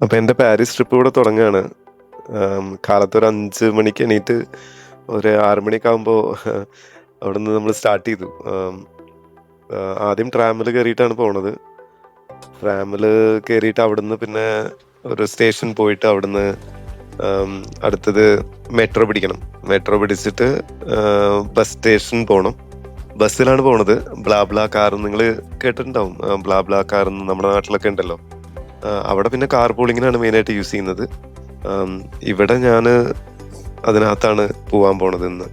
അപ്പൊ എന്റെ Paris trip ഇവിടെ തുടങ്ങുകയാണ്. കാലത്ത് ഒരു 5 മണിക്ക് എണീറ്റ് ഒരു 6 മണിയൊക്കെ ആകുമ്പോൾ അവിടുന്ന് നമ്മൾ സ്റ്റാർട്ട് ചെയ്തു. ആദ്യം ട്രാമിൽ കയറിയിട്ടാണ് പോണത്. ട്രാമിൽ കയറിയിട്ട് അവിടുന്ന് പിന്നെ ഒരു സ്റ്റേഷൻ പോയിട്ട് അവിടുന്ന് അടുത്തത് മെട്രോ പിടിക്കണം. മെട്രോ പിടിച്ചിട്ട് ബസ് സ്റ്റേഷൻ പോകണം. ബസ്സിലാണ് പോണത്. ബ്ലാബ്ലാ കാർ നിങ്ങൾ കേട്ടിട്ടുണ്ടാവും. ബ്ലാബ്ലാ കാർ നമ്മുടെ നാട്ടിലൊക്കെ ഉണ്ടല്ലോ. അവിടെ പിന്നെ കാർ പൂളിങ്ങിനാണ് മെയിനായിട്ട് യൂസ് ചെയ്യുന്നത്. ഇവിടെ ഞാൻ അതിനകത്താണ് പോവാൻ പോണത് ഇന്ന്.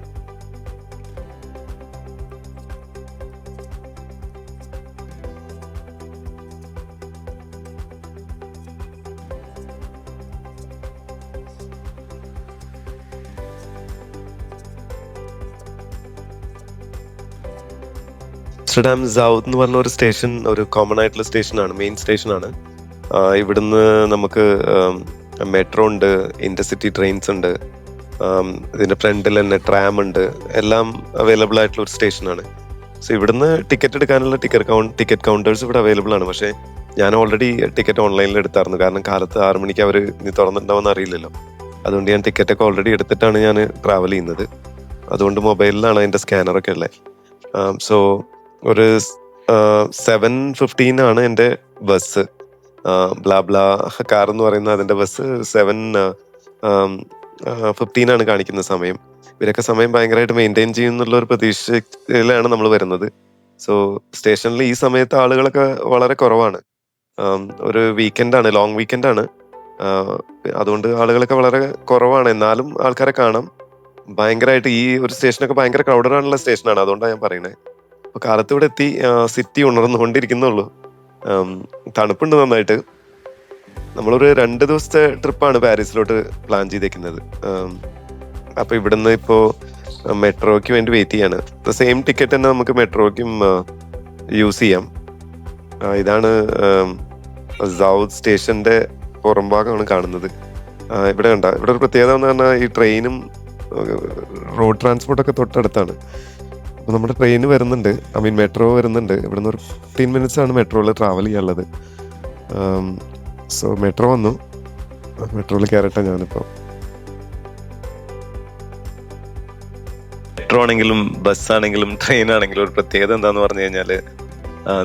ആംസ്റ്റർഡാം സൗത്ത് എന്ന് പറഞ്ഞ ഒരു സ്റ്റേഷൻ ഒരു കോമൺ ആയിട്ടുള്ള സ്റ്റേഷനാണ്, മെയിൻ സ്റ്റേഷനാണ്. ഇവിടുന്ന് നമുക്ക് മെട്രോ ഉണ്ട്, ഇന്റർസിറ്റി ട്രെയിൻസ് ഉണ്ട്, ഇതിന്റെ ഫ്രണ്ടിൽ തന്നെ ട്രാം ഉണ്ട്. എല്ലാം അവൈലബിൾ ആയിട്ടുള്ള ഒരു സ്റ്റേഷനാണ്. സോ ഇവിടുന്ന് ടിക്കറ്റ് എടുക്കാനുള്ള ടിക്കറ്റ് കൗണ്ടേഴ്സ് ഇവിടെ അവൈലബിൾ ആണ്. പക്ഷേ ഞാൻ ഓൾറെഡി ടിക്കറ്റ് ഓൺലൈനിൽ എടുത്തായിരുന്നു. കാരണം കാലത്ത് 6 മണിക്ക് അവർ ഇനി തുറന്നിട്ടുണ്ടാവുമെന്ന് അറിയില്ലല്ലോ. അതുകൊണ്ട് ഞാൻ ടിക്കറ്റൊക്കെ ഓൾറെഡി എടുത്തിട്ടാണ് ഞാൻ ട്രാവൽ ചെയ്യുന്നത്. അതുകൊണ്ട് മൊബൈലിലാണ് അതിന്റെ സ്കാനറൊക്കെ ഉള്ളത്. സോ ഒരു 7:15 ആണ് എൻ്റെ ബസ്. ബ്ലാബ്ലാ കാർ എന്ന് പറയുന്ന അതിന്റെ ബസ് 7:15 ആണ് കാണിക്കുന്ന സമയം. ഇവരൊക്കെ സമയം ഭയങ്കരമായിട്ട് മെയിൻറ്റെയിൻ ചെയ്യുന്നുള്ള ഒരു പ്രതീക്ഷയിലാണ് നമ്മൾ വരുന്നത്. സോ സ്റ്റേഷനിൽ ഈ സമയത്ത് ആളുകളൊക്കെ വളരെ കുറവാണ്. ഒരു വീക്കെൻഡാണ്, ലോങ് വീക്കെൻഡാണ്. അതുകൊണ്ട് ആളുകളൊക്കെ വളരെ കുറവാണ്. എന്നാലും ആൾക്കാരെ കാണാം. ഭയങ്കരമായിട്ട് ഈ ഒരു സ്റ്റേഷനൊക്കെ ഭയങ്കര ക്രൗഡഡ് ആണുള്ള സ്റ്റേഷനാണ്. അതുകൊണ്ടാണ് ഞാൻ പറയുന്നത്. അപ്പൊ കാലത്ത് ഇവിടെ എത്തി. സിറ്റി ഉണർന്നുകൊണ്ടിരിക്കുന്നുള്ളൂ. തണുപ്പുണ്ട് നന്നായിട്ട്. നമ്മളൊരു 2 ദിവസത്തെ ട്രിപ്പാണ് പാരീസിലോട്ട് പ്ലാൻ ചെയ്തേക്കുന്നത്. അപ്പൊ ഇവിടുന്ന് ഇപ്പോ മെട്രോയ്ക്ക് വേണ്ടി വെയിറ്റ് ചെയ്യാണ്. സെയിം ടിക്കറ്റ് തന്നെ നമുക്ക് മെട്രോയ്ക്കും യൂസ് ചെയ്യാം. ഇതാണ് സൗത്ത് സ്റ്റേഷന്റെ പുറംഭാഗമാണ് കാണുന്നത്. ഇവിടെ ഇവിടെ ഒരു പ്രത്യേകത എന്ന് പറഞ്ഞാൽ ഈ ട്രെയിനും റോഡ് ട്രാൻസ്പോർട്ടൊക്കെ തൊട്ടടുത്താണ്. അപ്പൊ നമ്മുടെ ട്രെയിൻ വരുന്നുണ്ട്, മെട്രോ വരുന്നുണ്ട്. ഇവിടുന്ന് ഒരു 15 മിനിറ്റ്സ് ആണ് മെട്രോയിൽ ട്രാവൽ ചെയ്യാനുള്ളത്. സോ മെട്രോ വന്നു. മെട്രോയിൽ കയറട്ടെ ഞാനിപ്പോ. മെട്രോ ആണെങ്കിലും ബസ്സാണെങ്കിലും ട്രെയിൻ ആണെങ്കിലും ഒരു പ്രത്യേകത എന്താന്ന് പറഞ്ഞു കഴിഞ്ഞാല്,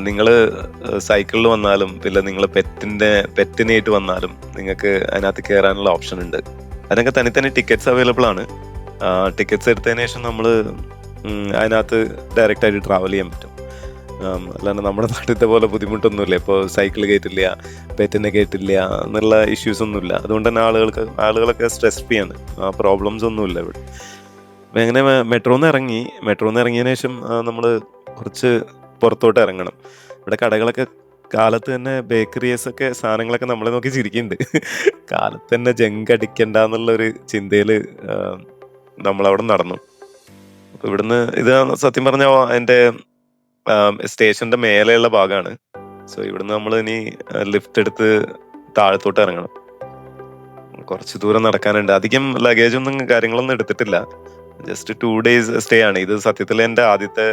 നിങ്ങൾ സൈക്കിളിൽ വന്നാലും പിന്നെ നിങ്ങൾ പെറ്റിനായിട്ട് വന്നാലും നിങ്ങൾക്ക് അതിനകത്ത് കയറാനുള്ള ഓപ്ഷൻ ഉണ്ട്. അതിനൊക്കെ തന്നെ ടിക്കറ്റ്സ് അവൈലബിൾ ആണ്. ടിക്കറ്റ്സ് എടുത്തതിന് ശേഷം നമ്മൾ അതിനകത്ത് ഡയറക്റ്റ് ആയിട്ട് ട്രാവൽ ചെയ്യാൻ പറ്റും. അല്ലാണ്ട് നമ്മുടെ നാട്ടിലത്തെ പോലെ ബുദ്ധിമുട്ടൊന്നുമില്ല. ഇപ്പോൾ സൈക്കിൾ കയറ്റില്ല, പെറ്റിനെ കയറ്റില്ല എന്നുള്ള ഇഷ്യൂസ് ഒന്നുമില്ല. അതുകൊണ്ട് തന്നെ ആളുകളൊക്കെ സ്ട്രെസ് ഫ്രീ ആണ്. പ്രോബ്ലംസ് ഒന്നുമില്ല ഇവിടെ. അപ്പം എങ്ങനെ മെട്രോന്ന് ഇറങ്ങിയതിന് ശേഷം നമ്മൾ കുറച്ച് പുറത്തോട്ട് ഇറങ്ങണം. ഇവിടെ കടകളൊക്കെ കാലത്ത് തന്നെ ബേക്കറീസ് ഒക്കെ സാധനങ്ങളൊക്കെ നമ്മളെ നോക്കി ചിരിക്കുന്നുണ്ട്. കാലത്ത് തന്നെ ജങ്ക് അടിക്കണ്ട എന്നുള്ളൊരു ചിന്തയിൽ നമ്മളവിടെ നടന്നു. അപ്പൊ ഇവിടുന്ന് ഇത് സത്യം പറഞ്ഞ എൻ്റെ സ്റ്റേഷന്റെ മേലെയുള്ള ഭാഗമാണ്. സോ ഇവിടുന്ന് നമ്മൾ ഇനി ലിഫ്റ്റ് എടുത്ത് താഴത്തോട്ട് ഇറങ്ങണം. കുറച്ച് ദൂരം നടക്കാനുണ്ട്. അധികം ലഗേജ് ഒന്നും കാര്യങ്ങളൊന്നും എടുത്തിട്ടില്ല. ജസ്റ്റ് 2 days സ്റ്റേ ആണ്. ഇത് സത്യത്തിൽ എൻ്റെ ആദ്യത്തെ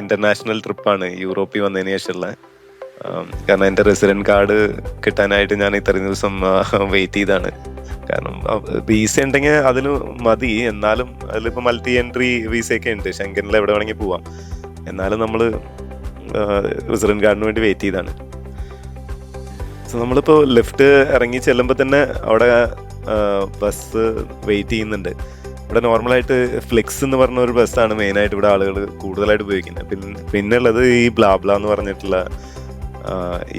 ഇന്റർനാഷണൽ ട്രിപ്പാണ് യൂറോപ്പിൽ വന്നതിന് ശേഷമുള്ള. കാരണം എൻ്റെ റെസിഡന്റ് കാർഡ് കിട്ടാനായിട്ട് ഞാൻ ഇത്രയും ദിവസം വെയിറ്റ് ചെയ്താണ്. കാരണം വിസ ഉണ്ടെങ്കിൽ അതിന് മതി. എന്നാലും അതിലിപ്പോ മൾട്ടി എൻട്രി വിസയൊക്കെ ഉണ്ട്. ഷെങ്കനിൽ എവിടെ വേണമെങ്കിൽ പോവാം. എന്നാലും നമ്മള് റെസിഡന്റ് കാർഡിന് വേണ്ടി വെയിറ്റ് ചെയ്താണ്. സോ നമ്മളിപ്പോ ലിഫ്റ്റ് ഇറങ്ങി ചെല്ലുമ്പോൾ തന്നെ അവിടെ ബസ് വെയിറ്റ് ചെയ്യുന്നുണ്ട്. ഇവിടെ നോർമലായിട്ട് ഫ്ലെക്സ് എന്ന് പറഞ്ഞ ഒരു ബസ്സാണ് മെയിനായിട്ട് ഇവിടെ ആളുകൾ കൂടുതലായിട്ട് ഉപയോഗിക്കുന്നത്. പിന്നെ ഉള്ളത് ഈ ബ്ലാബ്ല എന്ന് പറഞ്ഞിട്ടുള്ള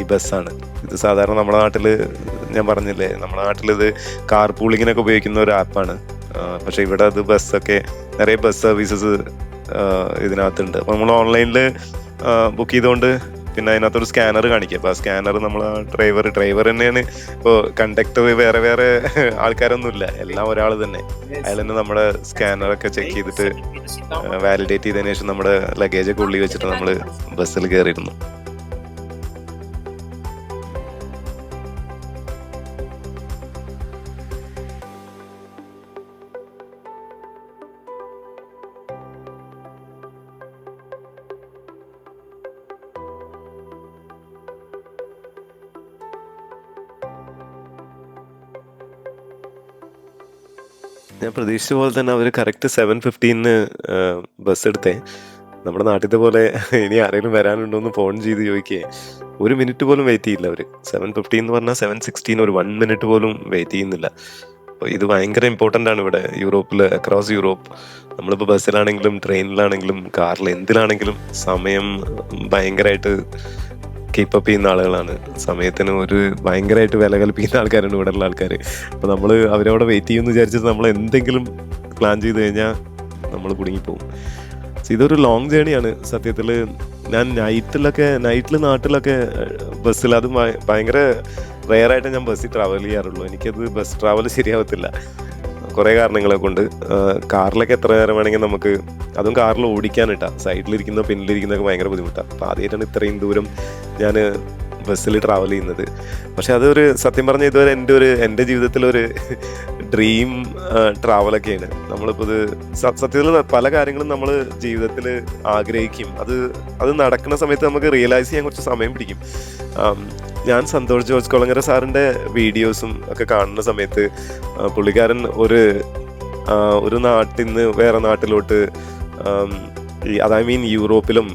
ഈ ബസ്സാണ്. ഇത് സാധാരണ നമ്മുടെ നാട്ടില്, ഞാൻ പറഞ്ഞില്ലേ, നമ്മുടെ നാട്ടിലിത് കാർ പൂളിങ്ങിനൊക്കെ ഉപയോഗിക്കുന്ന ഒരു ആപ്പാണ്. പക്ഷെ ഇവിടെ അത് നിറയെ ബസ് സർവീസസ് ഇതിനകത്തുണ്ട്. അപ്പൊ നമ്മൾ ഓൺലൈനിൽ ബുക്ക് ചെയ്തുകൊണ്ട് പിന്നെ അതിനകത്തൊരു സ്കാനർ കാണിക്കുക. അപ്പൊ ആ സ്കാനർ നമ്മൾ ഡ്രൈവർ തന്നെയാണ്. ഇപ്പോൾ കണ്ടക്ടർ വേറെ ആൾക്കാരൊന്നുമില്ല, എല്ലാം ഒരാൾ തന്നെ. അയാൾ തന്നെ നമ്മുടെ സ്കാനറൊക്കെ ചെക്ക് ചെയ്തിട്ട് വാലിഡേറ്റ് ചെയ്തതിനു ശേഷം നമ്മുടെ ലഗേജൊക്കെ ഉള്ളിൽ വെച്ചിട്ട് നമ്മൾ ബസ്സിൽ കയറിയിരുന്നു. ഞാൻ പ്രതീക്ഷിച്ച പോലെ തന്നെ അവർ കറക്റ്റ് 7:15 ബസ് എടുത്തേ. നമ്മുടെ നാട്ടിലത്തെ പോലെ ഇനി ആരെങ്കിലും വരാനുണ്ടോ എന്ന് ഫോൺ ചെയ്ത് ചോദിക്കേ, ഒരു മിനിറ്റ് പോലും വെയിറ്റ് ചെയ്യില്ല അവർ. 7:15 എന്ന് പറഞ്ഞാൽ 7:16, ഒരു 1 മിനിറ്റ് പോലും വെയിറ്റ് ചെയ്യുന്നില്ല. അപ്പോൾ ഇത് ഭയങ്കര ഇമ്പോർട്ടൻ്റ് ആണ് ഇവിടെ യൂറോപ്പിൽ, അക്രോസ് യൂറോപ്പ്. നമ്മളിപ്പോൾ ബസ്സിലാണെങ്കിലും ട്രെയിനിലാണെങ്കിലും കാറിൽ എന്തിലാണെങ്കിലും സമയം ഭയങ്കരമായിട്ട് കീപ്പപ്പ് ചെയ്യുന്ന ആളുകളാണ്. സമയത്തിന് ഒരു ഭയങ്കരമായിട്ട് വില കൽപ്പിക്കുന്ന ആൾക്കാരാണ് ഇവിടെ ഉള്ള ആൾക്കാർ. അപ്പോൾ നമ്മൾ അവരവിടെ വെയിറ്റ് ചെയ്യുമെന്ന് വിചാരിച്ചിട്ട് നമ്മൾ എന്തെങ്കിലും പ്ലാൻ ചെയ്ത് കഴിഞ്ഞാൽ നമ്മൾ കുടുങ്ങിപ്പോവും. ഇതൊരു ലോങ് ജേണിയാണ് സത്യത്തിൽ. ഞാൻ നൈറ്റിൽ നാട്ടിലൊക്കെ ബസ്സിൽ, അത് ഭയങ്കര റെയറായിട്ട് ഞാൻ ബസ്സിൽ ട്രാവൽ ചെയ്യാറുള്ളൂ. എനിക്കത് ബസ് ട്രാവൽ ശരിയാവത്തില്ല കുറേ കാരണങ്ങളെ കൊണ്ട്. കാറിലൊക്കെ എത്ര നേരം വേണമെങ്കിൽ നമുക്ക്, അതും കാറിൽ ഓടിക്കാനിട്ടാ, സൈഡിലിരിക്കുന്ന പിന്നിലിരിക്കുന്നതൊക്കെ ഭയങ്കര ബുദ്ധിമുട്ടാണ്. അപ്പോൾ ആദ്യമായിട്ടാണ് ഇത്രയും ദൂരം ഞാൻ ബസ്സിൽ ട്രാവൽ ചെയ്യുന്നത്. പക്ഷെ അതൊരു സത്യം പറഞ്ഞാൽ ഇതുവരെ എൻ്റെ ജീവിതത്തിലൊരു ഡ്രീം ട്രാവലൊക്കെയാണ്. നമ്മളിപ്പോൾ ഇത് സത്യത്തിൽ പല കാര്യങ്ങളും നമ്മൾ ജീവിതത്തിൽ ആഗ്രഹിക്കും. അത് നടക്കുന്ന സമയത്ത് നമുക്ക് റിയലൈസ് ചെയ്യാൻ കുറച്ച് സമയം പിടിക്കും. ഞാൻ സന്തോഷ് ജോർജ് കൊളങ്ങര സാറിൻ്റെ വീഡിയോസും ഒക്കെ കാണുന്ന സമയത്ത് പുള്ളിക്കാരൻ ഒരു നാട്ടിൽ നിന്ന് വേറെ നാട്ടിലോട്ട്, യൂറോപ്പിലും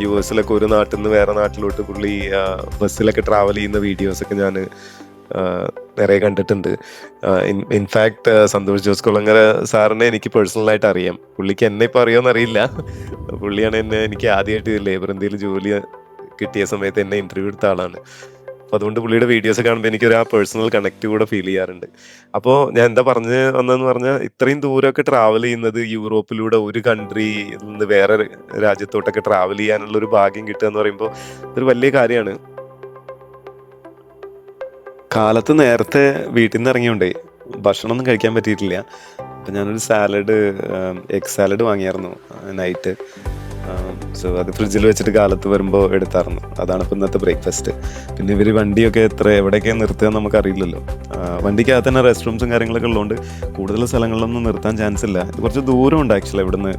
US-ലൊക്കെ ഒരു നാട്ടിൽ നിന്ന് വേറെ നാട്ടിലോട്ട് പുള്ളി ബസ്സിലൊക്കെ ട്രാവൽ ചെയ്യുന്ന വീഡിയോസൊക്കെ ഞാൻ നിറയെ കണ്ടിട്ടുണ്ട്. ഇൻഫാക്ട് സന്തോഷ് ജോസ് കൊളങ്ങര സാറിനെ എനിക്ക് പേഴ്സണലായിട്ട് അറിയാം. പുള്ളിക്ക് എന്നെ ഇപ്പോൾ അറിയുമെന്ന് അറിയില്ല. പുള്ളിയാണ് എനിക്ക് ആദ്യമായിട്ട് ലേബർ ഇന്ത്യയിൽ ജോലി കിട്ടിയ സമയത്ത് എന്നെ ഇന്റർവ്യൂ എടുത്ത ആളാണ്. അപ്പോൾ അതുകൊണ്ട് പുള്ളിയുടെ വീഡിയോസ് കാണുമ്പോൾ എനിക്കൊരു ആ പേഴ്സണൽ കണക്ട് കൂടെ ഫീൽ ചെയ്യാറുണ്ട്. അപ്പോൾ ഞാൻ എന്താ വന്നതെന്ന് പറഞ്ഞാൽ, ഇത്രയും ദൂരമൊക്കെ ട്രാവൽ ചെയ്യുന്നത്, യൂറോപ്പിലൂടെ ഒരു കൺട്രിയിൽ നിന്ന് വേറെ രാജ്യത്തോട്ടൊക്കെ ട്രാവൽ ചെയ്യാനുള്ള ഒരു ഭാഗ്യം കിട്ടുക എന്ന് പറയുമ്പോൾ ഇതൊരു വലിയ കാര്യമാണ്. കാലത്ത് നേരത്തെ വീട്ടിൽ നിന്ന് ഇറങ്ങിയോണ്ടേ ഭക്ഷണമൊന്നും കഴിക്കാൻ പറ്റിയിട്ടില്ല. അപ്പം ഞാനൊരു എഗ് സാലഡ് വാങ്ങിയായിരുന്നു നൈറ്റ്. സോ അത് ഫ്രിഡ്ജിൽ വെച്ചിട്ട് കാലത്ത് വരുമ്പോൾ എടുത്തായിരുന്നു. അതാണ് ഇപ്പം ഇന്നത്തെ ബ്രേക്ക്ഫാസ്റ്റ്. പിന്നെ ഇവർ വണ്ടിയൊക്കെ എവിടെയൊക്കെയാണ് നിർത്തുക നമുക്കറിയില്ലല്ലോ. വണ്ടിക്കകത്ത് തന്നെ റെസ്റ്റ് റൂംസും കാര്യങ്ങളൊക്കെ ഉള്ളതുകൊണ്ട് കൂടുതൽ സ്ഥലങ്ങളിലൊന്നും നിർത്താൻ ചാൻസ് ഇല്ല. ഇത് കുറച്ച് ദൂരമുണ്ട് ആക്ച്വലി ഇവിടുന്ന്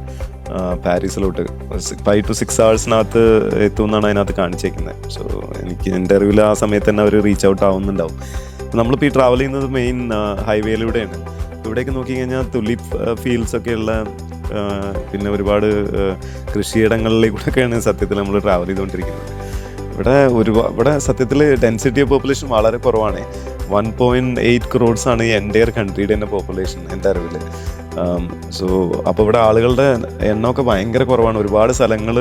പാരീസിലോട്ട്. 5 to 6 hours എത്തുമെന്നാണ് അതിനകത്ത് കാണിച്ചേക്കുന്നത്. സോ എൻ്റെ അറിവിൽ ആ സമയത്ത് തന്നെ അവർ റീച്ച് ഔട്ട് ആവുന്നുണ്ടാവും. നമ്മളിപ്പോൾ ഈ ട്രാവൽ ചെയ്യുന്നത് മെയിൻ ഹൈവേയിലൂടെയാണ്. ഇവിടേക്ക് നോക്കിക്കഴിഞ്ഞാൽ തുലിപ് ഫീൽഡ്സ് ഒക്കെയുള്ള, പിന്നെ ഒരുപാട് കൃഷിയിടങ്ങളിലേക്കൂടെയൊക്കെയാണ് സത്യത്തിൽ നമ്മൾ ട്രാവൽ ചെയ്തുകൊണ്ടിരിക്കുന്നത്. ഇവിടെ സത്യത്തിൽ ഡെൻസിറ്റി ഓഫ് പോപ്പുലേഷൻ വളരെ കുറവാണ്. 1.8 crores ആണ് ഈ എൻ്റയർ കൺട്രിയുടെ തന്നെ പോപ്പുലേഷൻ എൻ്റെ അറിവിൽ. സോ അപ്പോൾ ഇവിടെ ആളുകളുടെ എണ്ണമൊക്കെ ഭയങ്കര കുറവാണ്. ഒരുപാട് സ്ഥലങ്ങൾ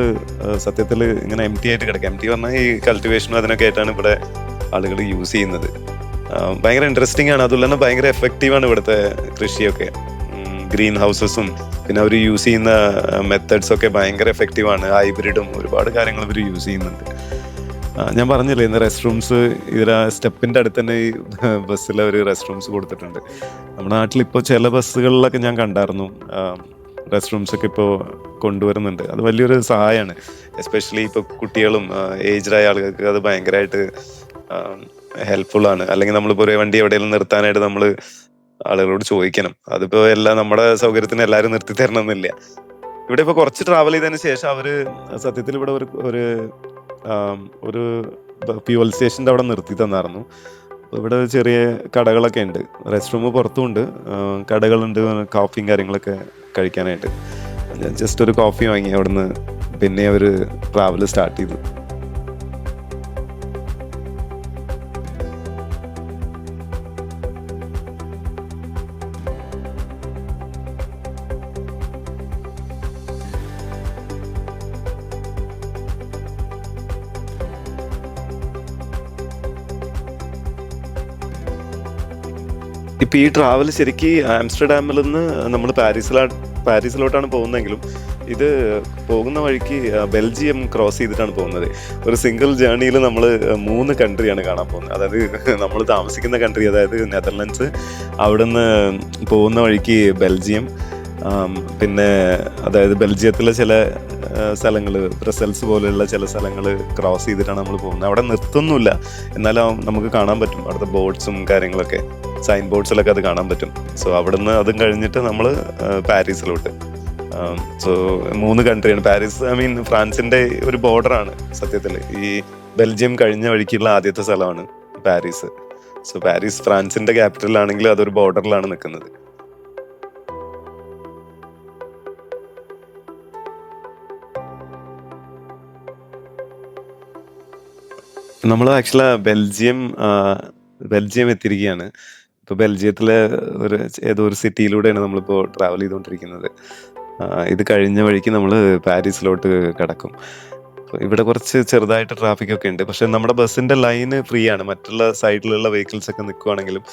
സത്യത്തിൽ ഇങ്ങനെ എം ടി ആയിട്ട് കിടക്കുക. എം ടി പറഞ്ഞാൽ ഈ കൾട്ടിവേഷനും അതിനൊക്കെ ആയിട്ടാണ് ഇവിടെ ആളുകൾ യൂസ് ചെയ്യുന്നത്. ഭയങ്കര ഇൻട്രസ്റ്റിംഗ് ആണ്. അതുപോലെ തന്നെ ഭയങ്കര എഫക്റ്റീവാണ് ഇവിടുത്തെ കൃഷിയൊക്കെ. ഗ്രീൻ ഹൗസസും പിന്നെ അവർ യൂസ് ചെയ്യുന്ന മെത്തേഡ്സ് ഒക്കെ ഭയങ്കര എഫക്റ്റീവാണ്. ഹൈബ്രിഡും ഒരുപാട് കാര്യങ്ങൾ ഇവർ യൂസ് ചെയ്യുന്നുണ്ട്. ഞാൻ പറഞ്ഞില്ലേ, ഇന്ന് റെസ്റ്റ് റൂംസ് ഇതിൽ സ്റ്റെപ്പിൻ്റെ അടുത്ത് തന്നെ ഈ ബസ്സിൽ അവർ റെസ്റ്റ് റൂംസ് കൊടുത്തിട്ടുണ്ട്. നമ്മുടെ നാട്ടിലിപ്പോൾ ചില ബസ്സുകളിലൊക്കെ ഞാൻ കണ്ടായിരുന്നു റെസ്റ്റ് റൂംസ് ഒക്കെ ഇപ്പോൾ കൊണ്ടുവരുന്നുണ്ട്. അത് വലിയൊരു സഹായമാണ്. എസ്പെഷ്യലി ഇപ്പോൾ കുട്ടികളും ഏജ്ഡായ ആളുകൾക്ക് അത് ഭയങ്കരമായിട്ട് ഹെൽപ്ഫുള്ളാണ്. അല്ലെങ്കിൽ നമ്മളിപ്പോൾ ഒരു വണ്ടി എവിടെയെങ്കിലും നിർത്താനായിട്ട് നമ്മൾ ആളുകളോട് ചോദിക്കണം. അതിപ്പോൾ നമ്മുടെ സൗകര്യത്തിന് എല്ലാവരും നിർത്തി തരണമെന്നില്ല. ഇവിടെ ഇപ്പോൾ കുറച്ച് ട്രാവൽ ചെയ്തതിന് ശേഷം അവര് സത്യത്തിൽ ഇവിടെ ഒരു ഫ്യൂവൽ സ്റ്റേഷൻ്റെ അവിടെ നിർത്തി തന്നായിരുന്നു. ഇവിടെ ചെറിയ കടകളൊക്കെ ഉണ്ട്, റെസ്റ്റ് റൂം പുറത്തുമുണ്ട്, കടകളുണ്ട്, കോഫിയും കാര്യങ്ങളൊക്കെ കഴിക്കാനായിട്ട്. ജസ്റ്റ് ഒരു കോഫി വാങ്ങി അവിടുന്ന് പിന്നെ അവർ ട്രാവൽ സ്റ്റാർട്ട് ചെയ്തു. ഇപ്പൊ ഈ ട്രാവൽ ശരിക്കും ആംസ്റ്റർഡാമിൽ നിന്ന് നമ്മൾ പാരീസിലോട്ടാണ് പോകുന്നതെങ്കിലും ഇത് പോകുന്ന വഴിക്ക് ബെൽജിയം ക്രോസ് ചെയ്തിട്ടാണ് പോകുന്നത്. ഒരു സിംഗിൾ ജേർണിയിൽ നമ്മൾ 3 കൺട്രിയാണ് കാണാൻ പോകുന്നത്. അതായത് നമ്മൾ താമസിക്കുന്ന കൺട്രി, അതായത് നെതർലൻഡ്സ്, അവിടുന്ന് പോകുന്ന വഴിക്ക് ബെൽജിയം, പിന്നെ അതായത് ബെൽജിയത്തിലെ ചില സ്ഥലങ്ങൾ, ബ്രസൽസ് പോലെയുള്ള ചില സ്ഥലങ്ങൾ ക്രോസ് ചെയ്തിട്ടാണ് നമ്മൾ പോകുന്നത്. അവിടെ നിർത്തുന്നില്ല, എന്നാലും നമുക്ക് കാണാൻ പറ്റും അവിടുത്തെ ബോർഡ്സും കാര്യങ്ങളൊക്കെ, സൈൻ ബോർഡ്സിലൊക്കെ അത് കാണാൻ പറ്റും. സോ അവിടുന്ന് അതും കഴിഞ്ഞിട്ട് നമ്മൾ പാരീസിലോട്ട്. സോ 3 കൺട്രിയാണ്. പാരീസ് ഫ്രാൻസിന്റെ ഒരു ബോർഡറാണ് സത്യത്തിൽ. ഈ ബെൽജിയം കഴിഞ്ഞ വഴിക്കുള്ള ആദ്യത്തെ സ്ഥലമാണ് പാരീസ്. സോ പാരീസ് ഫ്രാൻസിന്റെ ക്യാപിറ്റൽ ആണെങ്കിലും അതൊരു ബോർഡറിലാണ് നിൽക്കുന്നത്. നമ്മൾ ആക്ച്വലി ബെൽജിയം എത്തിയിരിക്കുകയാണ്. ഇപ്പൊ ബെൽജിയത്തിലെ ഏതോ ഒരു സിറ്റിയിലൂടെയാണ് നമ്മളിപ്പോ ട്രാവൽ ചെയ്തുകൊണ്ടിരിക്കുന്നത്. ഇത് കഴിഞ്ഞ വഴിക്ക് നമ്മൾ പാരീസിലോട്ട് കടക്കും. ഇവിടെ കുറച്ച് ചെറുതായിട്ട് ട്രാഫിക് ഒക്കെ ഉണ്ട്. പക്ഷെ നമ്മുടെ ബസ്സിന്റെ ലൈന് ഫ്രീ ആണ്. മറ്റുള്ള സൈഡിലുള്ള വെഹിക്കിൾസ് ഒക്കെ നിൽക്കുവാണെങ്കിലും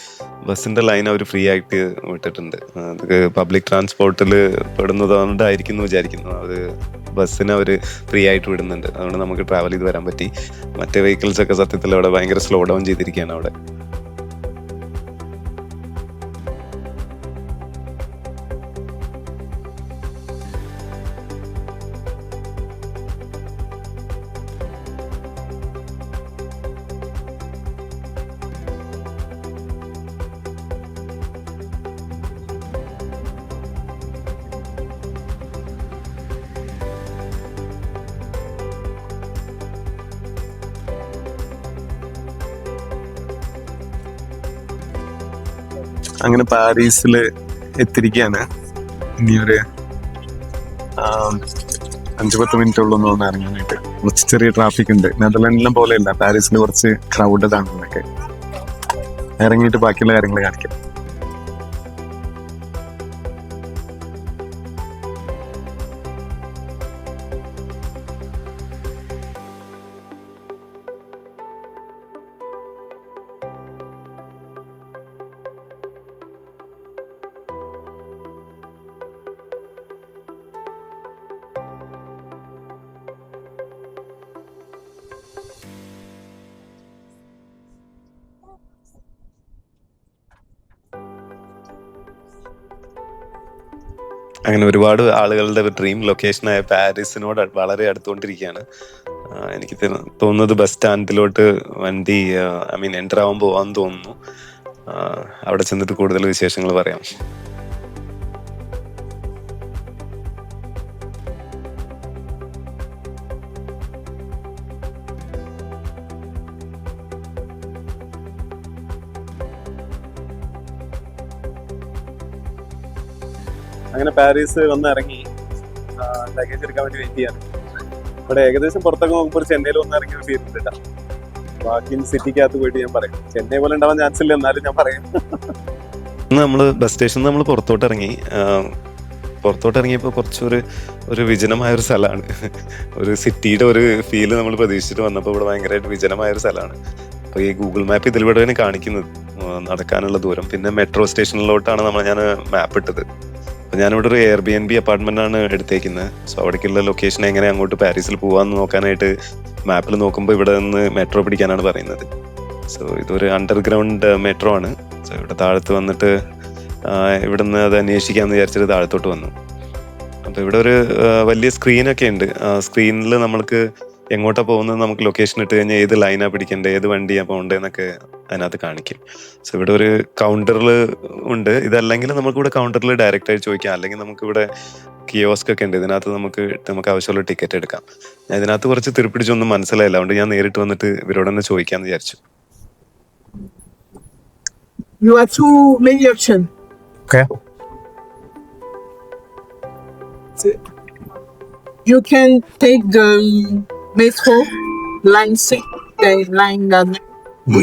ബസ്സിന്റെ ലൈൻ അവർ ഫ്രീ ആയിട്ട് വിട്ടിട്ടുണ്ട്. അത് പബ്ലിക് ട്രാൻസ്പോർട്ടിൽ പെടുന്നതുകൊണ്ടായിരിക്കും എന്ന് വിചാരിക്കുന്നു. അത് ബസ്സിന് അവർ ഫ്രീ ആയിട്ട് വിടുന്നുണ്ട്. അതുകൊണ്ട് നമുക്ക് ട്രാവൽ ചെയ്ത് വരാൻ പറ്റി. മറ്റേ വെഹിക്കിൾസ് ഒക്കെ സത്യത്തിൽ അവിടെ ഭയങ്കര സ്ലോ ഡൗൺ ചെയ്തിരിക്കുകയാണ് അവിടെ. അങ്ങനെ പാരീസിൽ എത്തിയിരിക്കുകയാണ്. ഇനി ഒരു 5-10 മിനിറ്റ് ഉള്ളൂ എന്ന് തോന്നുന്നു ഇറങ്ങാനായിട്ട്. കുറച്ച് ചെറിയ ട്രാഫിക് ഉണ്ട്. നെതർലാൻഡിലും പോലെയല്ല, പാരീസിൽ കുറച്ച് ക്രൗഡഡ് ആണ് എന്നൊക്കെ. ഇറങ്ങിയിട്ട് ബാക്കിയുള്ള കാര്യങ്ങൾ കാണിക്കാം. അങ്ങനെ ഒരുപാട് ആളുകളുടെ ഡ്രീം ലൊക്കേഷനായ പാരീസിനോട് വളരെ അടുത്തുകൊണ്ടിരിക്കുകയാണ്. എനിക്ക് തോന്നുന്നത് ബസ് സ്റ്റാൻഡിലോട്ട് വണ്ടി എൻ്റർ ആവാൻ പോവാന്ന് തോന്നുന്നു. അവിടെ ചെന്നിട്ട് കൂടുതൽ വിശേഷങ്ങൾ പറയാം. അങ്ങനെ പാരീസ് വന്ന് ഇറങ്ങി ലഗേജ് എടുക്കാൻ വേണ്ടി വെയിറ്റ് ചെയ്യാണ്. ഇവിടെ ഏകദേശം പുറത്തൊക്കെ നോക്കുമ്പോൾ ചെന്നൈയിൽ വന്ന് ഇറങ്ങി ഫീൽ ഉണ്ട്. ബാക്കി സിറ്റിക്കകത്ത് പോയിട്ട് ഞാൻ പറയും. ചെന്നൈ പോലെ ഉണ്ടാവാൻ ചാൻസ് ഇല്ല, എന്നാലും ഞാൻ പറയും. നമ്മള് ബസ് സ്റ്റേഷനിൽ നമ്മൾ പുറത്തോട്ട് ഇറങ്ങിയപ്പോൾ കുറച്ചൊരു വിജനമായ ഒരു സ്ഥലമാണ്. ഒരു സിറ്റിയുടെ ഒരു ഫീല് നമ്മൾ പ്രതീക്ഷിച്ചിട്ട് വന്നപ്പോൾ ഇവിടെ ഭയങ്കരമായിട്ട് വിജനമായ ഒരു സ്ഥലമാണ്. അപ്പൊ ഈ ഗൂഗിൾ മാപ്പ് ഇതിലൂടെയാണ് കാണിക്കുന്നത് നടക്കാനുള്ള ദൂരം. പിന്നെ മെട്രോ സ്റ്റേഷനിലോട്ടാണ് ഞാൻ മാപ്പ് ഇട്ടത്. അപ്പൊ ഞാനിവിടെ ഒരു Airbnb അപ്പാർട്ട്മെന്റ് ആണ് എടുത്തേക്കുന്നത്. സോ അവിടേക്കുള്ള ലൊക്കേഷൻ എങ്ങനെ അങ്ങോട്ട് പാരീസിൽ പോവാന്ന് നോക്കാനായിട്ട് മാപ്പിൽ നോക്കുമ്പോൾ ഇവിടെ നിന്ന് മെട്രോ പിടിക്കാനാണ് പറയുന്നത്. സോ ഇതൊരു അണ്ടർഗ്രൗണ്ട് മെട്രോ ആണ്. സോ ഇവിടെ താഴത്ത് വന്നിട്ട് ഇവിടുന്ന് അത് അന്വേഷിക്കാന്ന് വിചാരിച്ചിട്ട് താഴത്തോട്ട് വന്നു. അപ്പൊ ഇവിടെ ഒരു വലിയ സ്ക്രീനൊക്കെ ഉണ്ട്. സ്ക്രീനിൽ നമ്മൾക്ക് എങ്ങോട്ടാ പോകുന്നത് നമുക്ക് ലൊക്കേഷൻ ഇട്ട് കഴിഞ്ഞാൽ ഏത് ലൈനാ പിടിക്കേണ്ടത്, ഏത് വണ്ടിയാ പോകേണ്ടതെന്നൊക്കെ അതിനകത്ത് കാണിക്കും. സോ ഇവിടെ ഒരു കൗണ്ടറിൽ ഉണ്ട്. ഇതല്ലെങ്കിൽ നമുക്ക് ഇവിടെ കൗണ്ടറിൽ ഡയറക്റ്റ് ആയിട്ട് ചോദിക്കാം. അല്ലെങ്കിൽ നമുക്ക് ഇവിടെ കിയോസ്ക് ഒക്കെ ഉണ്ട്. ഇതിനകത്ത് നമുക്ക് ആവശ്യമുള്ള ടിക്കറ്റ് എടുക്കാം. ഞാൻ ഇതിനകത്ത് കുറച്ച് തിരുപ്പിടിച്ചൊന്നും മനസ്സിലായില്ല. അതുകൊണ്ട് ഞാൻ നേരിട്ട് വന്നിട്ട് ഇവരോട് തന്നെ ചോദിക്കാന്ന് വിചാരിച്ചു. You have too many options. Okay. You can take the metro, line 6, then line 9,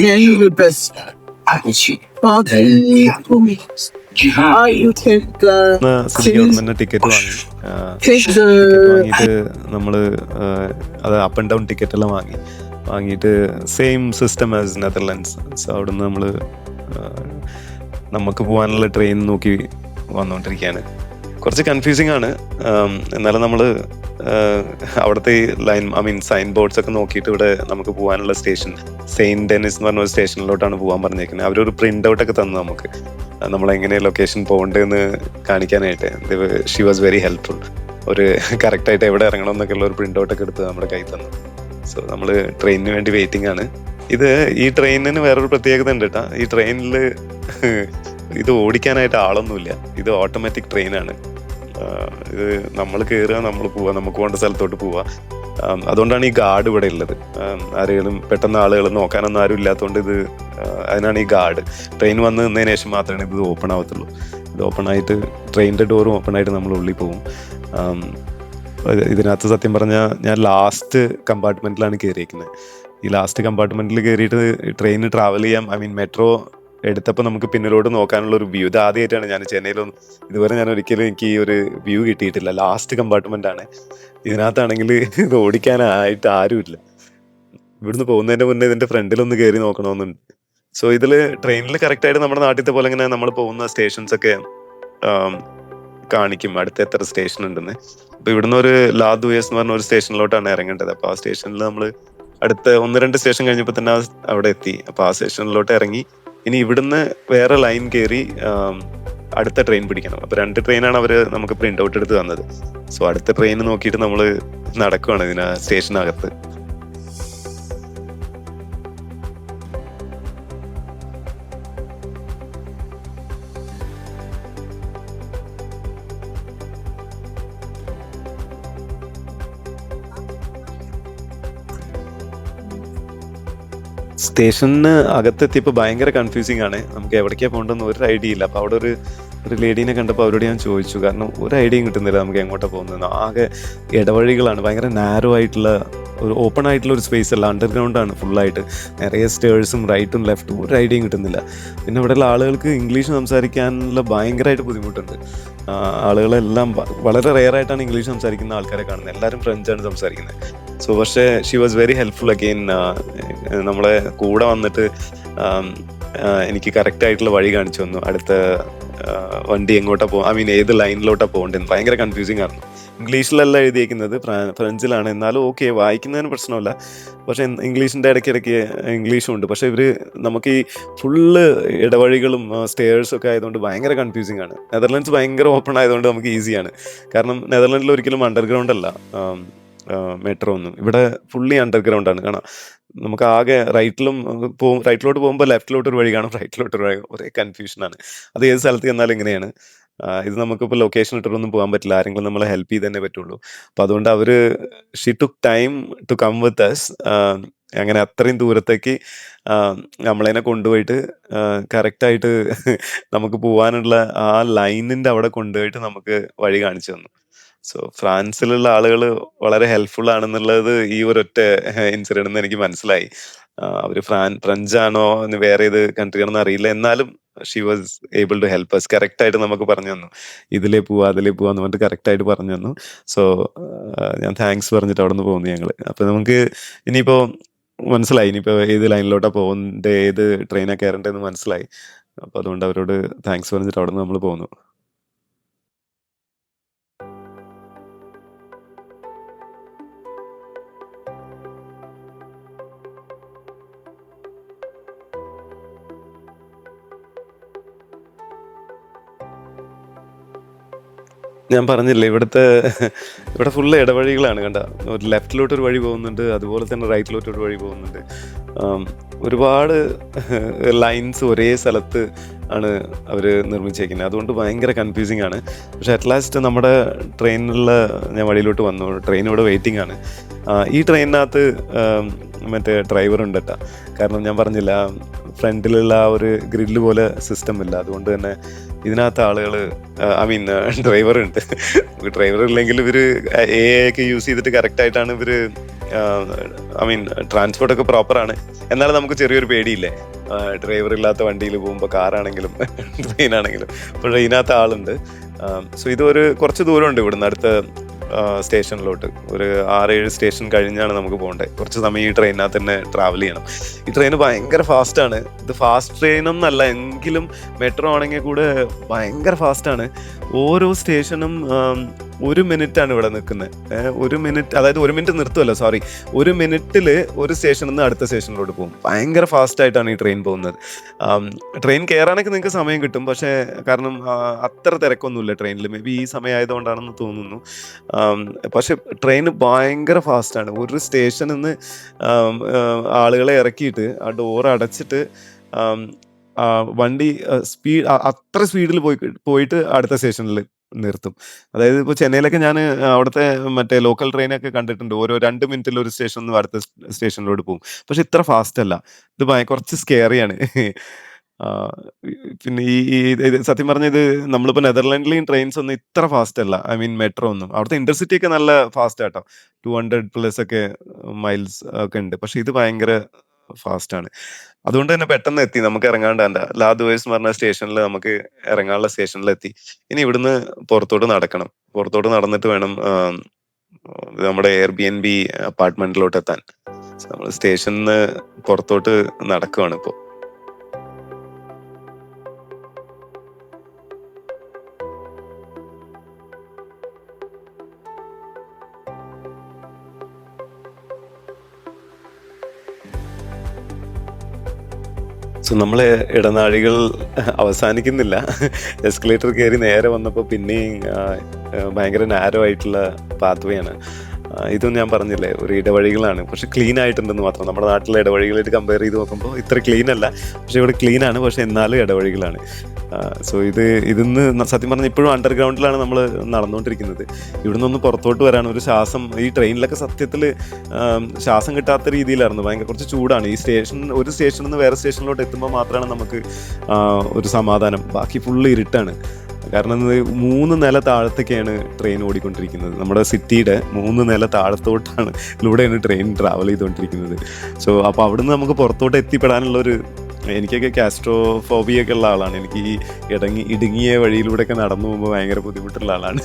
then the bus. 42 minutes. Or you take the city government ticket വാങ്ങിയിട്ട് നമ്മള് അത് അപ്പ് ആൻഡ് ഡൗൺ ടിക്കറ്റ് എല്ലാം വാങ്ങിയിട്ട് same system as Netherlands. So അവിടുന്ന് നമുക്ക് പോകാനുള്ള train നോക്കി വന്നുകൊണ്ടിരിക്കുകയാണ്. കുറച്ച് കൺഫ്യൂസിങ് ആണ്. എന്നാലും നമ്മൾ അവിടുത്തെ സൈൻ ബോർഡ്സ് ഒക്കെ നോക്കിയിട്ട് ഇവിടെ നമുക്ക് പോകാനുള്ള സ്റ്റേഷൻ സെയിന്റ് ഡെനിസ് എന്ന് പറഞ്ഞ ഒരു സ്റ്റേഷനിലോട്ടാണ് പോകാൻ പറഞ്ഞേക്കുന്നത്. അവരൊരു പ്രിന്റ് ഔട്ട് ഒക്കെ തന്നു നമുക്ക്, നമ്മളെങ്ങനെ ലൊക്കേഷൻ പോകേണ്ടതെന്ന് കാണിക്കാനായിട്ട്. She was very helpful. ഒരു കറക്റ്റായിട്ട് എവിടെ ഇറങ്ങണം എന്നൊക്കെ ഉള്ള ഒരു പ്രിന്റ് ഔട്ട് ഒക്കെ എടുത്ത് നമ്മുടെ കയ്യിൽ തന്നു. സോ നമ്മൾ ട്രെയിനിന് വേണ്ടി വെയിറ്റിംഗ് ആണ്. ഈ ട്രെയിനിന് വേറൊരു പ്രത്യേകത ഉണ്ട് കേട്ടോ. ഈ ട്രെയിനിൽ ഇത് ഓടിക്കാനായിട്ട് ആളൊന്നുമില്ല. ഇത് ഓട്ടോമാറ്റിക് ട്രെയിനാണ്. ഇത് നമ്മൾ കയറുക, നമ്മൾ പോവുക, നമുക്ക് പോകേണ്ട സ്ഥലത്തോട്ട് പോവുക. അതുകൊണ്ടാണ് ഈ ഗാർഡ് ഇവിടെ ഉള്ളത്. ആരെങ്കിലും പെട്ടെന്ന് ആളുകൾ നോക്കാനൊന്നും ആരും ഇല്ലാത്തതുകൊണ്ട് അതിനാണ് ഈ ഗാർഡ്. ട്രെയിൻ വന്ന് നിന്നതിന് ശേഷം മാത്രമേ ഇത് ഓപ്പൺ ആവത്തുള്ളൂ. ഇത് ഓപ്പൺ ആയിട്ട് ട്രെയിനിൻ്റെ ഡോറും ഓപ്പൺ ആയിട്ട് നമ്മൾ ഉള്ളിൽ പോകും. ഇതിനകത്ത് സത്യം പറഞ്ഞാൽ ഞാൻ ലാസ്റ്റ് കമ്പാർട്ട്മെന്റിലാണ് കയറിയിരിക്കുന്നത്. ഈ ലാസ്റ്റ് കമ്പാർട്ട്മെന്റിൽ കയറിയിട്ട് ട്രെയിൻ ട്രാവൽ ചെയ്യാം, ഐ മീൻ മെട്രോ എടുത്തപ്പോൾ നമുക്ക് പിന്നിലോട്ട് നോക്കാനുള്ള ഒരു വ്യൂ. ഇത് ആദ്യമായിട്ടാണ് ഞാൻ ചെന്നൈയിലൊന്നും, ഇതുവരെ ഞാൻ ഒരിക്കലും എനിക്ക് ഈ ഒരു വ്യൂ കിട്ടിയിട്ടില്ല. ലാസ്റ്റ് കമ്പാർട്ട്മെന്റ് ആണ്. ഇതിനകത്താണെങ്കിൽ ഇത് ഓടിക്കാനായിട്ട് ആരുമില്ല. ഇവിടുന്ന് പോകുന്നതിന്റെ മുന്നേ ഇതിന്റെ ഫ്രണ്ടിലൊന്ന് കയറി നോക്കണമെന്നുണ്ട്. സോ ഇതില് ട്രെയിനിൽ കറക്റ്റ് ആയിട്ട് നമ്മുടെ നാട്ടിലത്തെ പോലെ ഇങ്ങനെ നമ്മൾ പോകുന്ന സ്റ്റേഷൻസ് ഒക്കെ ആം, കാണിക്കും അടുത്ത് എത്ര സ്റ്റേഷൻ ഉണ്ടെന്ന്. അപ്പൊ ഇവിടുന്ന് ഒരു ലാ ദുയസ് എന്ന് പറഞ്ഞ ഒരു സ്റ്റേഷനിലോട്ടാണ് ഇറങ്ങേണ്ടത്. അപ്പൊ ആ സ്റ്റേഷനിൽ നമ്മൾ അടുത്ത 1-2 സ്റ്റേഷൻ കഴിഞ്ഞപ്പോൾ തന്നെ അവിടെ എത്തി. അപ്പൊ ആ സ്റ്റേഷനിലോട്ട് ഇറങ്ങി ഇനി ഇവിടുന്ന് വേറെ ലൈൻ കയറി അടുത്ത ട്രെയിൻ പിടിക്കണം. അപ്പൊ 2 ട്രെയിനാണ് അവര് നമുക്ക് പ്രിന്റ് ഔട്ട് എടുത്ത് തന്നത്. സോ അടുത്ത ട്രെയിൻ നോക്കിയിട്ട് നമ്മൾ നടക്കുവാണ് ഇതിന് സ്റ്റേഷനകത്ത്. സ്റ്റേഷന് അകത്തെത്തിയപ്പോൾ ഭയങ്കര കൺഫ്യൂസിങ് ആണ്. നമുക്ക് എവിടേക്കാ പോകേണ്ടെന്ന് ഒരു ഐഡിയ ഇല്ല. അപ്പോൾ അവിടെ ഒരു ലേഡീനെ കണ്ടപ്പോൾ അവരോട് ഞാൻ ചോദിച്ചു, കാരണം ഒരു ഐഡിയയും കിട്ടുന്നില്ല നമുക്ക് എങ്ങോട്ടാണ് പോകുന്നത്. ആകെ ഇടവഴികളാണ്, ഭയങ്കര നാരോ ആയിട്ടുള്ള ഒരു ഓപ്പൺ ആയിട്ടുള്ള ഒരു സ്പേസ് അല്ല, അണ്ടർഗ്രൗണ്ട് ആണ് ഫുള്ളായിട്ട്. നിറയെ സ്റ്റേഴ്സും റൈറ്റും ലെഫ്റ്റും ഒരു ഐഡിയയും കിട്ടുന്നില്ല. പിന്നെ ഇവിടെയുള്ള ആളുകൾക്ക് ഇംഗ്ലീഷ് സംസാരിക്കാനുള്ള ഭയങ്കരമായിട്ട് ബുദ്ധിമുട്ടുണ്ട്. ആളുകളെല്ലാം വളരെ റെയർ ആയിട്ടാണ് ഇംഗ്ലീഷ് സംസാരിക്കുന്ന ആൾക്കാരെ കാണുന്നത്. എല്ലാവരും ഫ്രഞ്ചാണ് സംസാരിക്കുന്നത്. സോ പക്ഷേ Xi was very helpful again. നമ്മളെ കൂടെ വന്നിട്ട് എനിക്ക് കറക്റ്റ് ആയിട്ടുള്ള വഴി കാണിച്ചു തന്നു. അടുത്ത വണ്ടി എങ്ങോട്ടാ ഐ മീൻ ഏത് ലൈനിലോട്ടാ പോകേണ്ടത്. ഭയങ്കര കൺഫ്യൂസിങ് ആയിരുന്നു. ഇംഗ്ലീഷിലല്ല എഴുതിയേക്കുന്നത്, ഫ്രഞ്ചിലാണ്. എന്നാലും ഓക്കെ, വായിക്കുന്നതിന് പ്രശ്നമില്ല. പക്ഷെ ഇംഗ്ലീഷിൻ്റെ ഇടയ്ക്കിടയ്ക്ക് ഇംഗ്ലീഷും ഉണ്ട്. പക്ഷെ നമുക്ക് ഈ ഫുള്ള് ഇടവഴികളും സ്റ്റേഴ്സും ഒക്കെ ആയതുകൊണ്ട് ഭയങ്കര കൺഫ്യൂസിങ് ആണ്. നെതർലൻഡ്സ് ഭയങ്കര ഓപ്പൺ ആയതുകൊണ്ട് നമുക്ക് ഈസിയാണ്. കാരണം നെതർലൻഡിൽ ഒരിക്കലും അണ്ടർഗ്രൗണ്ട് അല്ല മെട്രോ ഒന്നും. ഇവിടെ ഫുള്ളി അണ്ടർഗ്രൗണ്ട് ആണ്. കാണാം നമുക്ക് ആകെ റൈറ്റിലോട്ട് പോകുമ്പോൾ ലെഫ്റ്റിലോട്ട് ഒരു വഴി കാണും, റൈറ്റിലോട്ട് ഒരു വഴി. ഒരേ കൺഫ്യൂഷനാണ്. അത് ഏത് സ്ഥലത്ത് ചെന്നാലും ഇങ്ങനെയാണ്. ഇത് നമുക്കിപ്പോൾ ലൊക്കേഷൻ ഇട്ടിട്ടൊന്നും പോകാൻ പറ്റില്ല, ആരെങ്കിലും നമ്മളെ ഹെൽപ്പ് ചെയ്ത് തന്നെ പറ്റുള്ളൂ. അപ്പം അതുകൊണ്ട് she took time to come with us. അങ്ങനെ അത്രയും ദൂരത്തേക്ക് നമ്മളതിനെ കൊണ്ടുപോയിട്ട് കറക്റ്റായിട്ട് നമുക്ക് പോകാനുള്ള ആ ലൈനിൻ്റെ അവിടെ കൊണ്ടുപോയിട്ട് നമുക്ക് വഴി കാണിച്ചു തന്നു. സോ ഫ്രാൻസിലുള്ള ആളുകൾ വളരെ ഹെൽപ്ഫുൾ ആണെന്നുള്ളത് ഈ ഒരൊറ്റ ഇൻസിഡന്റ് നിന്ന് എനിക്ക് മനസ്സിലായി. അവര് ഫ്രഞ്ചാണോ വേറെ ഏത് കൺട്രി ആണെന്ന് അറിയില്ല, എന്നാലും she was able to help us. Correct ആയിട്ട് നമുക്ക് പറഞ്ഞു തന്നു, ഇതിലേ പോവാന്ന് പറഞ്ഞിട്ട് കറക്റ്റ് ആയിട്ട് പറഞ്ഞു തന്നു. സോ ഞാൻ താങ്ക്സ് പറഞ്ഞിട്ട് അവിടെ നിന്ന് പോകുന്നു ഞങ്ങള്. അപ്പൊ നമുക്ക് ഇനിയിപ്പോ മനസ്സിലായി ഇനിയിപ്പോ ഏത് ലൈനിലോട്ടാ പോകുന്നത്, ഏത് ട്രെയിനാ കയറേണ്ടതെന്ന് മനസ്സിലായി. അപ്പൊ അതുകൊണ്ട് അവരോട് താങ്ക്സ് പറഞ്ഞിട്ട് അവിടെ നിന്ന് നമ്മൾ പോകുന്നു. ഞാൻ പറഞ്ഞില്ലേ ഇവിടെ ഫുള്ള് ഇടവഴികളാണ്. കണ്ട, ഒരു ലെഫ്റ്റിലോട്ട് ഒരു വഴി പോകുന്നുണ്ട്, അതുപോലെ തന്നെ റൈറ്റിലോട്ട് ഒരു വഴി പോകുന്നുണ്ട്. ഒരുപാട് ലൈൻസ് ഒരേ സ്ഥലത്ത് ആണ് അവർ നിർമ്മിച്ചേക്കുന്നത്. അതുകൊണ്ട് ഭയങ്കര കൺഫ്യൂസിങ് ആണ്. പക്ഷെ അറ്റ് ലാസ്റ്റ് നമ്മുടെ ഞാൻ വഴിയിലോട്ട് വന്നു. ട്രെയിൻ ഇവിടെ വെയിറ്റിംഗ് ആണ്. ഈ ട്രെയിനിനകത്ത് മറ്റേ ഡ്രൈവർ ഉണ്ട് കേട്ടോ. കാരണം ഞാൻ പറഞ്ഞില്ല, ഫ്രണ്ടിലുള്ള ആ ഒരു ഗ്രില്ല് പോലെ സിസ്റ്റം ഇല്ല. അതുകൊണ്ട് തന്നെ ഇതിനകത്ത് ആളുകൾ ഐ മീൻ ഡ്രൈവർ ഉണ്ട്. ഡ്രൈവർ ഇല്ലെങ്കിൽ ഒക്കെ യൂസ് ചെയ്തിട്ട് കറക്റ്റ് ആയിട്ടാണ് ഐ മീൻ ട്രാൻസ്പോർട്ടൊക്കെ പ്രോപ്പറാണ്. എന്നാലും നമുക്ക് ചെറിയൊരു പേടിയില്ലേ ഡ്രൈവർ ഇല്ലാത്ത വണ്ടിയിൽ പോകുമ്പോൾ, കാറാണെങ്കിലും ട്രെയിനാണെങ്കിലും. അപ്പോൾ ട്രെയിനകത്ത് ആളുണ്ട്. സോ കുറച്ച് ദൂരമുണ്ട് ഇവിടുന്ന് അടുത്ത സ്റ്റേഷനിലോട്ട്. ഒരു 6-7 സ്റ്റേഷൻ കഴിഞ്ഞാണ് നമുക്ക് പോകേണ്ടത്. കുറച്ച് സമയം ഈ ട്രെയിനകത്ത് തന്നെ ട്രാവൽ ചെയ്യണം. ഈ ട്രെയിൻ ഭയങ്കര ഫാസ്റ്റാണ്. ഇത് ഫാസ്റ്റ് ട്രെയിനൊന്നല്ല, എങ്കിലും മെട്രോ ആണെങ്കിൽ കൂടെ ഭയങ്കര ഫാസ്റ്റാണ്. ഓരോ സ്റ്റേഷനും 1 മിനിറ്റാണ് ഇവിടെ നിൽക്കുന്നത്. 1 മിനിറ്റ്, അതായത് 1 മിനിറ്റ് നിർത്തുമല്ലോ, സോറി, 1 മിനിറ്റിൽ ഒരു സ്റ്റേഷനിൽ നിന്ന് അടുത്ത സ്റ്റേഷനിലോട്ട് പോകും. ഭയങ്കര ഫാസ്റ്റായിട്ടാണ് ഈ ട്രെയിൻ പോകുന്നത്. ട്രെയിൻ കയറാനൊക്കെ നിങ്ങൾക്ക് സമയം കിട്ടും, പക്ഷേ കാരണം അത്ര തിരക്കൊന്നുമില്ല ട്രെയിനിൽ. മേ ബി ഈ സമയം ആയതുകൊണ്ടാണെന്ന് തോന്നുന്നു. പക്ഷെ ട്രെയിൻ ഭയങ്കര ഫാസ്റ്റാണ്. ഒരു സ്റ്റേഷനിൽ നിന്ന് ആളുകളെ ഇറക്കിയിട്ട് ആ ഡോർ അടച്ചിട്ട് വണ്ടി അത്ര സ്പീഡിൽ പോയിട്ട് അടുത്ത സ്റ്റേഷനിൽ നിർത്തും. അതായത് ഇപ്പോൾ ചെന്നൈയിലൊക്കെ ഞാൻ അവിടുത്തെ മറ്റേ ലോക്കൽ ട്രെയിനൊക്കെ കണ്ടിട്ടുണ്ട്. ഓരോ 2 മിനിറ്റിൽ ഒരു സ്റ്റേഷനിൽ നിന്ന് അടുത്ത സ്റ്റേഷനിലോട്ട് പോകും. പക്ഷെ ഇത്ര ഫാസ്റ്റ് അല്ല. ഇത് കുറച്ച് സ്കെയറിയാണ്. പിന്നെ ഇത് സത്യം പറഞ്ഞ ഇത് നമ്മളിപ്പോൾ നെതർലാൻഡിലെയും ട്രെയിൻസ് ഒന്നും ഇത്ര ഫാസ്റ്റ് അല്ല. ഐ മീൻ മെട്രോ ഒന്നും. അവിടുത്തെ ഇന്റർസിറ്റി ഒക്കെ നല്ല ഫാസ്റ്റ് ആട്ടോ. 200+ ഒക്കെ മൈൽസ് ഒക്കെ ഉണ്ട്. പക്ഷെ ഇത് ഭയങ്കര ഫാസ്റ്റ് ആണ്. അതുകൊണ്ട് തന്നെ പെട്ടെന്ന് എത്തി. നമുക്ക് ഇറങ്ങാണ്ട് ലാ ദുവൈസ് എന്ന് പറഞ്ഞ സ്റ്റേഷനിൽ നമുക്ക് ഇറങ്ങാനുള്ള സ്റ്റേഷനിലെത്തി. ഇനി ഇവിടുന്ന് പുറത്തോട്ട് നടക്കണം. പുറത്തോട്ട് നടന്നിട്ട് വേണം നമ്മുടെ എയർബിഎൻബി അപ്പാർട്ട്മെന്റിലോട്ട് എത്താൻ. നമ്മൾ സ്റ്റേഷനിൽ പുറത്തോട്ട് നടക്കുവാണ് ഇപ്പോൾ. സോ നമ്മളെ ഇടനാഴികൾ അവസാനിക്കുന്നില്ല. എസ്കലേറ്റർ കയറി നേരെ വന്നപ്പോൾ പിന്നെയും ഭയങ്കര നാരോ ആയിട്ടുള്ള പാത്വേ ആണ്. ഇതും ഞാൻ പറഞ്ഞില്ലേ, ഒരു ഇടവഴികളാണ്. പക്ഷെ ക്ലീൻ ആയിട്ടുണ്ടെന്ന് മാത്രം. നമ്മുടെ നാട്ടിലെ ഇടവഴികളായിട്ട് കമ്പയർ ചെയ്ത് നോക്കുമ്പോൾ ഇത്ര ക്ലീൻ അല്ല. പക്ഷെ ഇവിടെ ക്ലീൻ ആണ്, പക്ഷെ എന്നാലും ഇടവഴികളാണ്. സോ ഇതിന്ന് സത്യം പറഞ്ഞാൽ ഇപ്പോഴും അണ്ടർഗ്രൗണ്ടിലാണ് നമ്മൾ നടന്നുകൊണ്ടിരിക്കുന്നത്. ഇവിടുന്ന് ഒന്ന് പുറത്തോട്ട് വരാൻ ഒരു ശ്വാസം, ഈ ട്രെയിനിലൊക്കെ സത്യത്തിൽ ശ്വാസം കിട്ടാത്ത രീതിയിലായിരുന്നു. ഭയങ്കര കുറച്ച് ചൂടാണ്. ഈ ഒരു സ്റ്റേഷനിൽ നിന്ന് വേറെ സ്റ്റേഷനിലോട്ട് എത്തുമ്പോൾ മാത്രമാണ് നമുക്ക് ഒരു സമാധാനം. ബാക്കി ഫുള്ള് ഇരുട്ടാണ്. കാരണം 3 നില താഴത്തേക്കാണ് ട്രെയിൻ ഓടിക്കൊണ്ടിരിക്കുന്നത്. നമ്മുടെ സിറ്റിയുടെ 3 നില താഴത്തോട്ടാണ് ഇതിലൂടെയാണ് ട്രെയിൻ ട്രാവൽ ചെയ്തുകൊണ്ടിരിക്കുന്നത്. സോ അപ്പോൾ അവിടുന്ന് നമുക്ക് പുറത്തോട്ട് എത്തിപ്പെടാനുള്ളൊരു, എനിക്കൊക്കെ കാസ്ട്രോഫോബിയ ഒക്കെ ഉള്ള ആളാണ്. എനിക്ക് ഈ ഇടുങ്ങിയ വഴിയിലൂടെയൊക്കെ നടന്നു പോകുമ്പോൾ ഭയങ്കര ബുദ്ധിമുട്ടുള്ള ആളാണ്.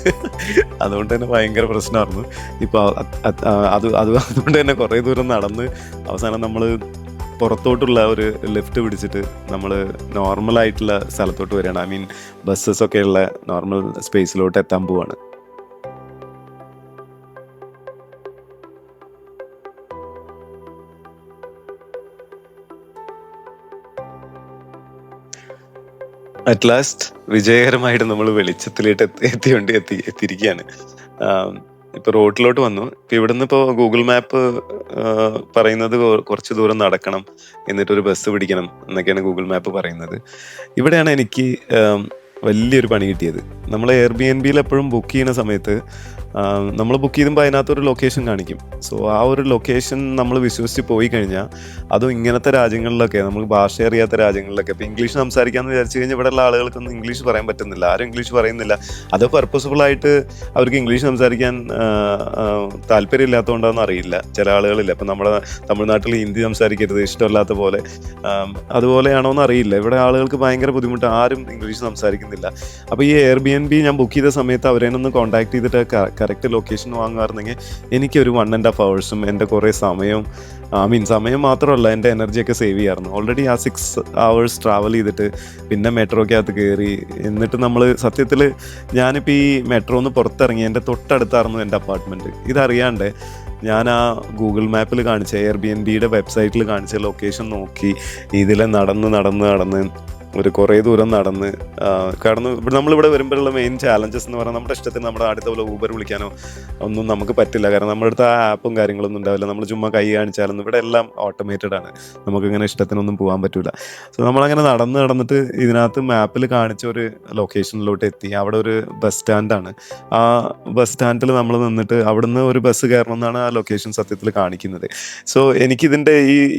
അതുകൊണ്ട് തന്നെ ഭയങ്കര പ്രശ്നമായിരുന്നു. ഇപ്പോൾ അതുകൊണ്ട് തന്നെ കുറേ ദൂരം നടന്ന് അവസാനം നമ്മൾ പുറത്തോട്ടുള്ള ഒരു ലിഫ്റ്റ് പിടിച്ചിട്ട് നമ്മൾ നോർമലായിട്ടുള്ള സ്ഥലത്തോട്ട് വരികയാണ്. ഐ മീൻ ബസ്സസ് ഒക്കെയുള്ള നോർമൽ സ്പേസിലോട്ട് എത്താൻ പോവാണ്. അറ്റ് ലാസ്റ്റ് വിജയകരമായിട്ട് നമ്മൾ വെളിച്ചത്തിലേക്ക് എത്തിയിരിക്കുകയാണ്. ഇപ്പൊ റോഡിലോട്ട് വന്നു. ഇപ്പൊ ഇവിടുന്ന് ഇപ്പോൾ ഗൂഗിൾ മാപ്പ് പറയുന്നത് കുറച്ച് ദൂരം നടക്കണം, എന്നിട്ടൊരു ബസ് പിടിക്കണം എന്നൊക്കെയാണ് ഗൂഗിൾ മാപ്പ് പറയുന്നത്. ഇവിടെയാണ് എനിക്ക് വലിയൊരു പണി കിട്ടിയത്. നമ്മൾ എയർബിഎൻബിയിൽ എപ്പോഴും ബുക്ക് ചെയ്യുന്ന സമയത്ത് നമ്മൾ ബുക്ക് ചെയ്യുമ്പോൾ അതിനകത്തൊരു ലൊക്കേഷൻ കാണിക്കും. സോ ആ ഒരു ലൊക്കേഷൻ നമ്മൾ വിശ്വസിച്ച് പോയി കഴിഞ്ഞാൽ, അതും ഇങ്ങനത്തെ രാജ്യങ്ങളിലൊക്കെ, നമുക്ക് ഭാഷ അറിയാത്ത രാജ്യങ്ങളിലൊക്കെ, ഇപ്പോൾ ഇംഗ്ലീഷ് സംസാരിക്കാമെന്ന് വിചാരിച്ചു കഴിഞ്ഞാൽ ഇവിടെയുള്ള ആളുകൾക്കൊന്നും ഇംഗ്ലീഷ് പറയാൻ പറ്റുന്നില്ല. ആരും ഇംഗ്ലീഷ് പറയുന്നില്ല. അത് പർപ്പസ്ഫുള്ളായിട്ട് അവർക്ക് ഇംഗ്ലീഷ് സംസാരിക്കാൻ താല്പര്യമില്ലാത്തതുകൊണ്ടാണെന്ന് അറിയില്ല. ചില ആളുകളില്ല. ഇപ്പം നമ്മുടെ തമിഴ്നാട്ടിൽ ഹിന്ദി സംസാരിക്കരുത്, ഇഷ്ടമല്ലാത്ത പോലെ, അതുപോലെയാണോ എന്ന് അറിയില്ല. ഇവിടെ ആളുകൾക്ക് ഭയങ്കര ബുദ്ധിമുട്ട്, ആരും ഇംഗ്ലീഷ് സംസാരിക്കുന്നില്ല. അപ്പോൾ ഈ എയർബിഎൻബി ഞാൻ ബുക്ക് ചെയ്ത സമയത്ത് അവരെയൊന്ന് കോൺടാക്ട് ചെയ്തിട്ട് കറക്റ്റ് ലൊക്കേഷൻ വാങ്ങുകയായിരുന്നെങ്കിൽ എനിക്കൊരു 1.5 hours എൻ്റെ കുറേ സമയം മാത്രമല്ല, എൻ്റെ എനർജിയൊക്കെ സേവ് ചെയ്യാറുണ്ട്. ഓൾറെഡി ആ 6 hours ട്രാവൽ ചെയ്തിട്ട് പിന്നെ മെട്രോക്കകത്ത് കയറി, എന്നിട്ട് നമ്മൾ സത്യത്തിൽ ഞാനിപ്പോൾ ഈ മെട്രോന്ന് പുറത്തിറങ്ങി എൻ്റെ തൊട്ടടുത്തായിരുന്നു എൻ്റെ അപ്പാർട്ട്മെൻറ്റ്. ഇതറിയാണ്ട് ഞാൻ ആ ഗൂഗിൾ മാപ്പിൽ കാണിച്ച, എയർബിഎൻബിയുടെ വെബ്സൈറ്റിൽ കാണിച്ച ലൊക്കേഷൻ നോക്കി ഇതിലെ നടന്ന് ഒരു കുറേ ദൂരം നടന്ന് കാരണം നമ്മളിവിടെ വരുമ്പോഴുള്ള മെയിൻ ചാലഞ്ചസ് എന്ന് പറഞ്ഞാൽ, നമ്മുടെ ഇഷ്ടത്തിന് നമ്മുടെ അടുത്ത പോലെ ഊബർ വിളിക്കാനോ ഒന്നും നമുക്ക് പറ്റില്ല. കാരണം നമ്മുടെ അടുത്ത് ആ ആപ്പും കാര്യങ്ങളൊന്നും ഉണ്ടാവില്ല. നമ്മൾ ചുമ്മാ കൈ കാണിച്ചാലൊന്നും, ഇവിടെ എല്ലാം ഓട്ടോമേറ്റഡ് ആണ്. നമുക്കിങ്ങനെ ഇഷ്ടത്തിനൊന്നും പോകാൻ പറ്റില്ല. സോ നമ്മളങ്ങനെ നടന്നിട്ട് ഇതിനകത്ത് മാപ്പിൽ കാണിച്ച ഒരു ലൊക്കേഷനിലോട്ട് എത്തി. അവിടെ ഒരു ബസ് സ്റ്റാൻഡാണ്. ആ ബസ് സ്റ്റാൻഡിൽ നമ്മൾ നിന്നിട്ട് അവിടുന്ന് ഒരു ബസ് കയറണമെന്നാണ് ആ ലൊക്കേഷൻ സത്യത്തിൽ കാണിക്കുന്നത്. സോ എനിക്കിതിൻ്റെ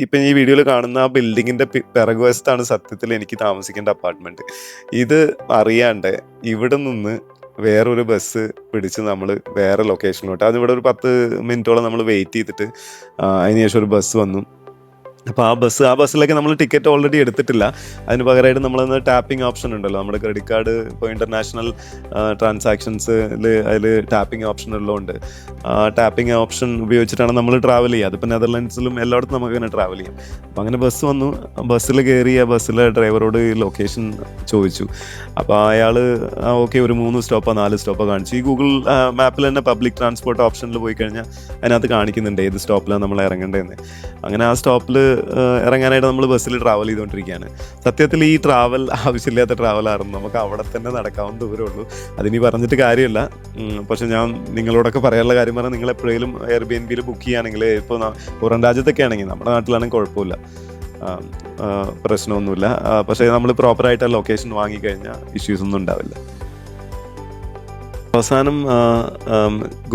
ഇപ്പം ഈ വീഡിയോയിൽ കാണുന്ന ആ ബിൽഡിങ്ങിൻ്റെ പിറകുവശത്താണ് സത്യത്തിൽ എനിക്ക് താമസിക്കേണ്ട അപ്പാർട്ട്മെന്റ്. ഇത് അറിയാണ്ട് ഇവിടെ നിന്ന് വേറൊരു ബസ് പിടിച്ച് നമ്മൾ വേറെ ലൊക്കേഷനിലോട്ട്, അതിവിടെ ഒരു 10 മിനിറ്റോളം നമ്മൾ വെയിറ്റ് ചെയ്തിട്ട് അതിനുശേഷം ഒരു ബസ് വന്നു. അപ്പോൾ ആ ബസ്സിലേക്ക് നമ്മൾ ടിക്കറ്റ് ഓൾറെഡി എടുത്തിട്ടില്ല. അതിന് പകരമായിട്ട് നമ്മളൊന്ന് ടാപ്പിംഗ് ഓപ്ഷൻ ഉണ്ടല്ലോ, നമ്മുടെ ക്രെഡിറ്റ് കാർഡ് ഇപ്പോൾ ഇൻ്റർനാഷണൽ ട്രാൻസാക്ഷൻസിൽ അതിൽ ടാപ്പിംഗ് ഓപ്ഷൻ ഉള്ളതുകൊണ്ട് ആ ടാപ്പിംഗ് ഓപ്ഷൻ ഉപയോഗിച്ചിട്ടാണ് നമ്മൾ ട്രാവൽ ചെയ്യുക. അതിപ്പോൾ നെതർലാൻഡ്സിലും എല്ലായിടത്തും നമുക്ക് അങ്ങനെ ട്രാവൽ ചെയ്യാം. അപ്പോൾ അങ്ങനെ ബസ് വന്നു. ബസ്സിൽ കയറി ആ ബസ്സിലെ ഡ്രൈവറോട് ലൊക്കേഷൻ ചോദിച്ചു. അപ്പോൾ അയാൾ ഓക്കെ ഒരു 3 സ്റ്റോപ്പോ 4 സ്റ്റോപ്പോ കാണിച്ചു. ഈ ഗൂഗിൾ മാപ്പിൽ തന്നെ പബ്ലിക് ട്രാൻസ്പോർട്ട് ഓപ്ഷനിൽ പോയി കഴിഞ്ഞാൽ അതിനകത്ത് കാണിക്കുന്നുണ്ട് ഏത് സ്റ്റോപ്പിലാണ് നമ്മൾ ഇറങ്ങേണ്ടതെന്ന്. അങ്ങനെ ആ സ്റ്റോപ്പിൽ ഇറങ്ങാനായിട്ട് നമ്മൾ ബസ്സിൽ ട്രാവൽ ചെയ്തുകൊണ്ടിരിക്കുകയാണ്. സത്യത്തിൽ ഈ ട്രാവൽ ആവശ്യമില്ലാത്ത ട്രാവലായിരുന്നു. നമുക്ക് അവിടെ തന്നെ നടക്കാവുന്ന ദൂരമുള്ളൂ. അതിനി പറഞ്ഞിട്ട് കാര്യമില്ല. പക്ഷെ ഞാൻ നിങ്ങളോടൊക്കെ പറയാനുള്ള കാര്യം പറഞ്ഞാൽ, നിങ്ങൾ എപ്പോഴേലും എയർബിഎൻബിയിൽ ബുക്ക് ചെയ്യുകയാണെങ്കിൽ, ഇപ്പോൾ പുറം രാജ്യത്തൊക്കെ ആണെങ്കിൽ, നമ്മുടെ നാട്ടിലാണെങ്കിൽ കുഴപ്പമില്ല, പ്രശ്നമൊന്നുമില്ല. പക്ഷേ നമ്മൾ പ്രോപ്പറായിട്ട് ആ ലൊക്കേഷൻ വാങ്ങിക്കഴിഞ്ഞാൽ ഇഷ്യൂസ് ഒന്നും ഉണ്ടാവില്ല. അവസാനം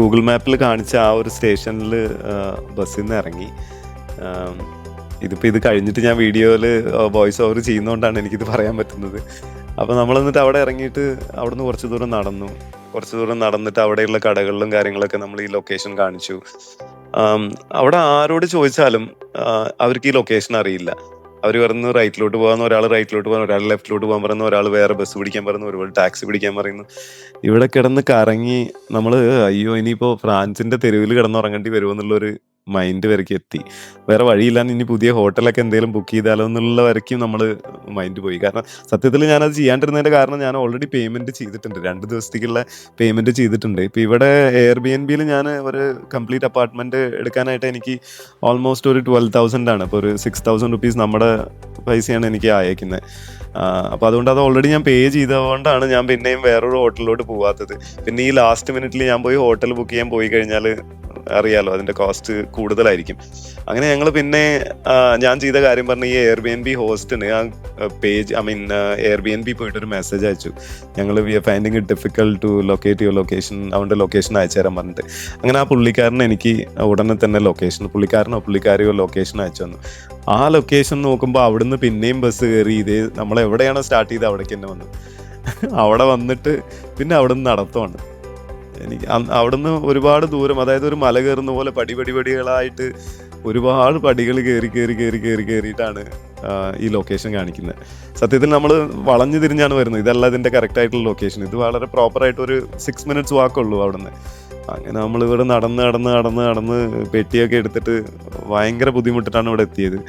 ഗൂഗിൾ മാപ്പിൽ കാണിച്ച ആ ഒരു സ്റ്റേഷനിൽ ബസ്സിൽ നിന്ന് ഇറങ്ങി. ഇതിപ്പോൾ ഇത് കഴിഞ്ഞിട്ട് ഞാൻ വീഡിയോയിൽ വോയിസ് ഓവർ ചെയ്യുന്നതുകൊണ്ടാണ് എനിക്കിത് പറയാൻ പറ്റുന്നത്. അപ്പോൾ നമ്മൾ എന്നിട്ട് അവിടെ ഇറങ്ങിയിട്ട് അവിടുന്ന് കുറച്ച് ദൂരം നടന്നു. കുറച്ച് ദൂരം നടന്നിട്ട് അവിടെയുള്ള കടകളിലും കാര്യങ്ങളൊക്കെ നമ്മൾ ഈ ലൊക്കേഷൻ കാണിച്ചു. അവിടെ ആരോട് ചോദിച്ചാലും അവർക്ക് ഈ ലൊക്കേഷൻ അറിയില്ല. അവർ പറയുന്നു റൈറ്റിലോട്ട് പോകാൻ, ഒരാൾ റൈറ്റിലോട്ട് പോകാൻ, ഒരാൾ ലെഫ്റ്റിലോട്ട് പോകാൻ പറയുന്നു, ഒരാൾ വേറെ ബസ് പിടിക്കാൻ പറയുന്നു, ഒരുപാട് ടാക്സി പിടിക്കാൻ പറയുന്നു. ഇവിടെ കിടന്ന് കറങ്ങി നമ്മൾ അയ്യോ ഇനിയിപ്പോൾ ഫ്രാൻസിന്റെ തെരുവിൽ കിടന്നുറങ്ങേണ്ടി വരുമെന്നുള്ളൊരു മൈൻഡ് വരയ്ക്ക് എത്തി. വേറെ വഴിയില്ലാന്ന് ഇനി പുതിയ ഹോട്ടലൊക്കെ എന്തെങ്കിലും ബുക്ക് ചെയ്താലോ എന്നുള്ള വരയ്ക്കും നമ്മൾ മൈൻഡ് പോയി. കാരണം സത്യത്തിൽ ഞാനത് ചെയ്യാണ്ടിരുന്നതിന്റെ കാരണം ഞാൻ ഓൾറെഡി പേയ്മെന്റ് ചെയ്തിട്ടുണ്ട്, 2 ദിവസത്തേക്കുള്ള പേയ്മെന്റ് ചെയ്തിട്ടുണ്ട്. ഇപ്പം ഇവിടെ എയർ ബി എൻ ബിയിൽ ഞാൻ ഒരു കംപ്ലീറ്റ് അപ്പാർട്ട്മെന്റ് എടുക്കാനായിട്ട് എനിക്ക് ഓൾമോസ്റ്റ് ഒരു 12,000 ആണ്. അപ്പോൾ ഒരു 6,000 റുപ്പീസ് നമ്മുടെ പൈസയാണ് എനിക്ക് അയക്കുന്നത്. അപ്പോൾ അതുകൊണ്ട് അത് ഓൾറെഡി ഞാൻ പേ ചെയ്തതുകൊണ്ടാണ് ഞാൻ പിന്നെയും വേറൊരു ഹോട്ടലിലോട്ട് പോവാത്തത്. പിന്നെ ഈ ലാസ്റ്റ് മിനിറ്റിൽ ഞാൻ പോയി ഹോട്ടൽ ബുക്ക് ചെയ്യാൻ പോയി കഴിഞ്ഞാൽ അറിയാലോ അതിന്റെ കോസ്റ്റ് കൂടുതലായിരിക്കും. അങ്ങനെ ഞങ്ങൾ പിന്നെ ഞാൻ ചെയ്ത കാര്യം പറഞ്ഞ ഈ എയർ ബി എൻ ബി ഹോസ്റ്റിന് ആ page Airbnb പോയിട്ട് ഒരു മെസ്സേജ് അയച്ചു, ഞങ്ങൾ we are finding it difficult to locate your location, അവൻ്റെ ലൊക്കേഷൻ അയച്ചു തരാൻ പറഞ്ഞിട്ട്. അങ്ങനെ ആ പുള്ളിക്കാരൻ എനിക്ക് ഉടനെ തന്നെ പുള്ളിക്കാരിയോ ലൊക്കേഷൻ അയച്ചു തന്നു. ആ ലൊക്കേഷൻ നോക്കുമ്പോൾ അവിടുന്ന് പിന്നെയും ബസ് കയറി ഇതേ നമ്മൾ എവിടെയാണോ സ്റ്റാർട്ട് ചെയ്ത് അവിടേക്ക് തന്നെ വന്നു. അവിടെ വന്നിട്ട് പിന്നെ അവിടുന്ന് നടത്തമാണ്. എനിക്ക് അവിടുന്ന് ഒരുപാട് ദൂരം, അതായത് ഒരു മല കയറുന്ന പോലെ പടികളായിട്ട് ഒരുപാട് പടികൾ കയറിയിട്ടാണ് ഈ ലൊക്കേഷൻ കാണിക്കുന്നത്. സത്യത്തിൽ നമ്മൾ വളഞ്ഞു തിരിഞ്ഞാണ് വരുന്നത്, ഇതല്ല ഇതിന്റെ കറക്റ്റ് ആയിട്ടുള്ള ലൊക്കേഷൻ. ഇത് വളരെ പ്രോപ്പറായിട്ട് ഒരു 6 മിനിറ്റ്സ് വാക്കുള്ളൂ അവിടുന്ന്. അങ്ങനെ നമ്മൾ ഇവിടെ നടന്ന് പെട്ടിയൊക്കെ എടുത്തിട്ട് ഭയങ്കര ബുദ്ധിമുട്ടിട്ടാണ് ഇവിടെ എത്തിയത്.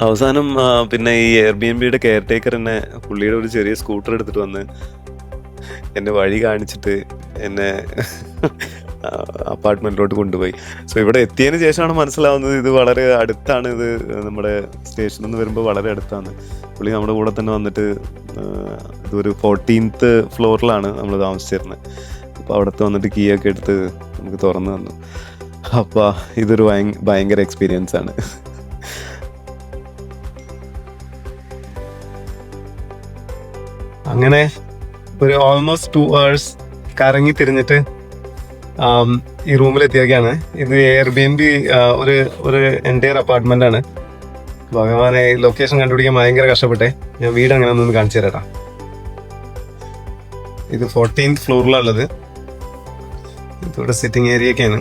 അവസാനം പിന്നെ ഈ എയർ ബി എൻ ബിയുടെ കെയർ ടേക്കർ തന്നെ പുള്ളിയുടെ ഒരു ചെറിയ സ്കൂട്ടർ എടുത്തിട്ട് വന്ന് എന്നെ വഴി കാണിച്ചിട്ട് എന്നെ അപ്പാർട്ട്മെന്റിലോട്ട് കൊണ്ടുപോയി. സോ ഇവിടെ എത്തിയതിന് ശേഷമാണ് മനസ്സിലാവുന്നത് ഇത് വളരെ അടുത്താണ്, ഇത് നമ്മുടെ സ്റ്റേഷനിൽ നിന്ന് വരുമ്പോൾ വളരെ അടുത്താണ്. പുള്ളി നമ്മുടെ കൂടെ തന്നെ വന്നിട്ട് ഇതൊരു 14th ഫ്ലോറിലാണ് നമ്മൾ താമസിച്ചിരുന്നത്. അപ്പോൾ അവിടുത്തെ വന്നിട്ട് കീ ഒക്കെ എടുത്ത് നമുക്ക് തുറന്നു തന്നു. അപ്പോൾ ഇതൊരു ഭയങ്കര എക്സ്പീരിയൻസ് ആണ്. അങ്ങനെ ഒരു ഓൾമോസ്റ്റ് 2 hours കറങ്ങി തിരിഞ്ഞിട്ട് ഈ റൂമിലെത്തിയൊക്കെയാണ്. ഇത് എയർ ബി എൻ ബി ഒരു എൻ്റയർ അപ്പാർട്ട്മെന്റ് ആണ്. ഭഗവാനെ, ലൊക്കേഷൻ കണ്ടുപിടിക്കാൻ ഭയങ്കര കഷ്ടപ്പെട്ടെ. ഞാൻ വീട് അങ്ങനെ ഒന്ന് കാണിച്ചു തരാം. ഇത് 14th ഫ്ലോറിലുള്ളത്. ഇതിവിടെ സിറ്റിംഗ് ഏരിയ ഒക്കെയാണ്.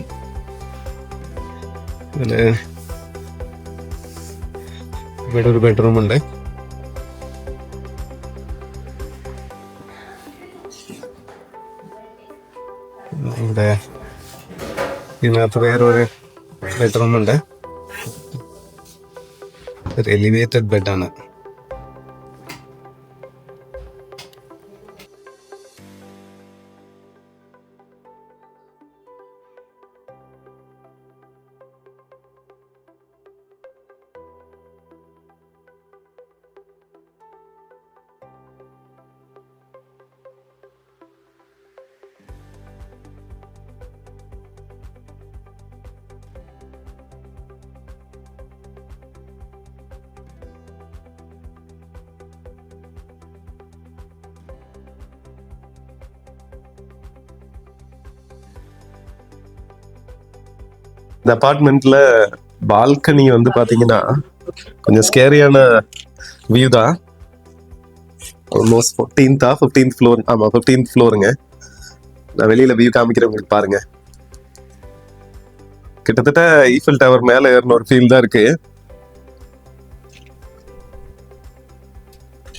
ഇവിടെ ഒരു ബെഡ്റൂം ഉണ്ട്. ഇവിടെ ഇതിനകത്ത് വേറൊരു ബെഡ്റൂം ഉണ്ട്. ഒരു എലിവേറ്റഡ് ബെഡാണ്. இந்த அபார்ட்மெண்ட்ல பால்கனி வந்து பாத்தீங்கன்னா கொஞ்சம் ஸ்கேரியான வியூ தான். Almost 15th floor. ஆமா, 15th ஃப்ளோருங்க. நான் வெளியில வியூ காமிக்கிறேன் உங்களுக்கு பாருங்க. கிட்டத்தட்ட ஈஃபில் டவர் மேல ஏறின ஒரு ஃபீல் தான் இருக்கு.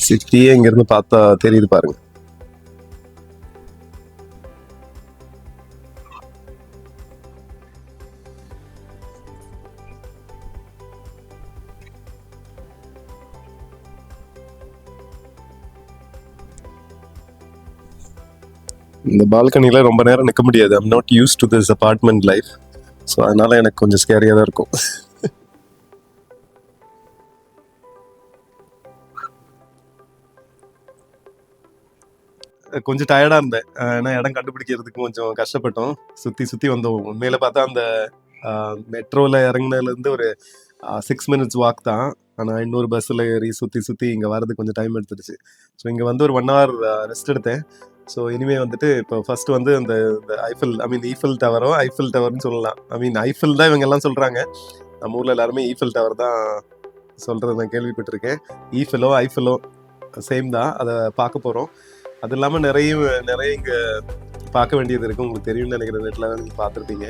சிட்டியே இங்க இருந்து பார்த்தா தெரியுது பாருங்க. இந்த பால்கனில ரொம்ப நேரம் நிற்க முடியாது. I'm not use to this apartment life. So அதனால எனக்கு கொஞ்சம் ஸ்கேரியாக தான் இருக்கும். கொஞ்சம் டயர்டா இருந்தேன். ஏன்னா இடம் கண்டுபிடிக்கிறதுக்கு கொஞ்சம் கஷ்டப்பட்டோம். சுத்தி சுத்தி வந்தோம். உண்மையில பார்த்தா அந்த மெட்ரோல இறங்குனதுல இருந்து ஒரு 6 மினிட்ஸ் வாக் தான். ஆனா இன்னொரு பஸ்ல ஏறி சுத்தி சுத்தி இங்க வரதுக்கு கொஞ்சம் டைம் எடுத்துடுச்சு. ஸோ இங்க வந்து ஒரு 1 ஹவர் ரெஸ்ட் எடுத்தேன். ஸோ இனிமே வந்துட்டு இப்போ ஃபர்ஸ்ட் வந்து அந்த இந்த ஈஃபில் டவர்னு சொல்லலாம். ஐஃபில் தான் இவங்க எல்லாம் சொல்றாங்க. நம்ம ஊர்ல எல்லாருமே ஈஃபில் டவர் தான் சொல்றத நான் கேள்விப்பட்டிருக்கேன். ஐஃபிலோ சேம் தான். அதை பார்க்க போறோம். அது இல்லாமல் நிறைய இங்கே பார்க்க வேண்டியது இருக்குது. உங்களுக்கு தெரியும்னு நினைக்கிற நெட்டில் நீங்கள் பார்த்துருப்பீங்க.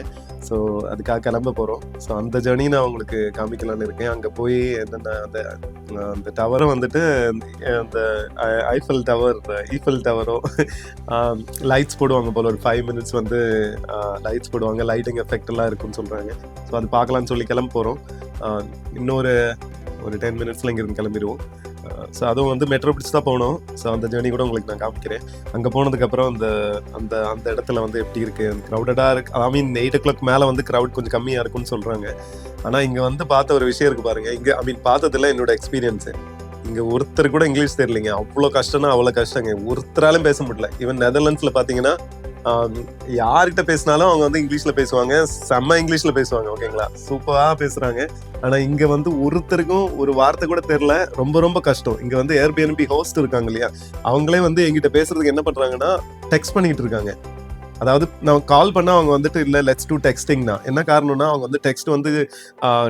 ஸோ அதுக்காக கிளம்ப போகிறோம். ஸோ அந்த ஜேர்னி நான் உங்களுக்கு காமிக்கலான்னு இருக்கேன். அங்கே போய் என்னென்ன அந்த டவரை வந்துட்டு அந்த ஈஃபில் டவரோ லைட்ஸ் போடுவாங்க போல். ஒரு 5 மினிட்ஸ் வந்து லைட்ஸ் போடுவாங்க. லைட்டிங் எஃபெக்ட் எல்லாம் இருக்குன்னு சொல்கிறாங்க. ஸோ அது பார்க்கலான்னு சொல்லி கிளம்ப போகிறோம். இன்னொரு 10 மினிட்ஸில் இங்கேருந்து கிளம்பிடுவோம். ஸோ அதுவும் வந்து மெட்ரோ பிடிச்சி தான் போகணும். ஸோ அந்த ஜேர்னி கூட உங்களுக்கு நான் காமிக்கிறேன். அங்கே போனதுக்கப்புறம் அந்த இடத்துல வந்து எப்படி இருக்குது, க்ரௌடடாக இருக்கு. 8 o'clock மேலே வந்து க்ரௌட் கொஞ்சம் கம்மியாக இருக்குன்னு சொல்கிறாங்க. ஆனால் இங்கே வந்து பார்த்த ஒரு விஷயம் இருக்குது பாருங்கள். இங்கே பார்த்ததில்ல என்னோட எக்ஸ்பீரியன்ஸு. இங்கே ஒருத்தர் கூட இங்கிலீஷ் தெரியலைங்க. அவ்வளோ கஷ்டம்னா அவ்வளோ கஷ்டங்க. ஒருத்தராலும் பேச முடியல. ஈவன் நெதர்லாண்ட்ஸில் பார்த்தீங்கன்னா யார்கிட்ட பேசினாலும் அவங்க வந்து இங்கிலீஷ்ல பேசுவாங்க. செம்ம இங்கிலீஷ்ல பேசுவாங்க. ஓகேங்களா, சூப்பரா பேசுறாங்க. ஆனா இங்க வந்து ஒருத்தருக்கும் ஒரு வார்த்தை கூட தெரியல. ரொம்ப ரொம்ப கஷ்டம். இங்க வந்து ஏர்பிஎன்பி ஹோஸ்ட் இருக்காங்க இல்லையா, அவங்களே வந்து எங்கிட்ட பேசுறதுக்கு என்ன பண்றாங்கன்னா டெக்ஸ்ட் பண்ணிட்டு இருக்காங்க. அதாவது நான் கால் பண்ணா அவங்க வந்துட்டு இல்ல லெட்ஸ் டூ டெக்ஸ்டிங் தான். என்ன காரணம்னா அவங்க வந்து டெக்ஸ்ட் வந்து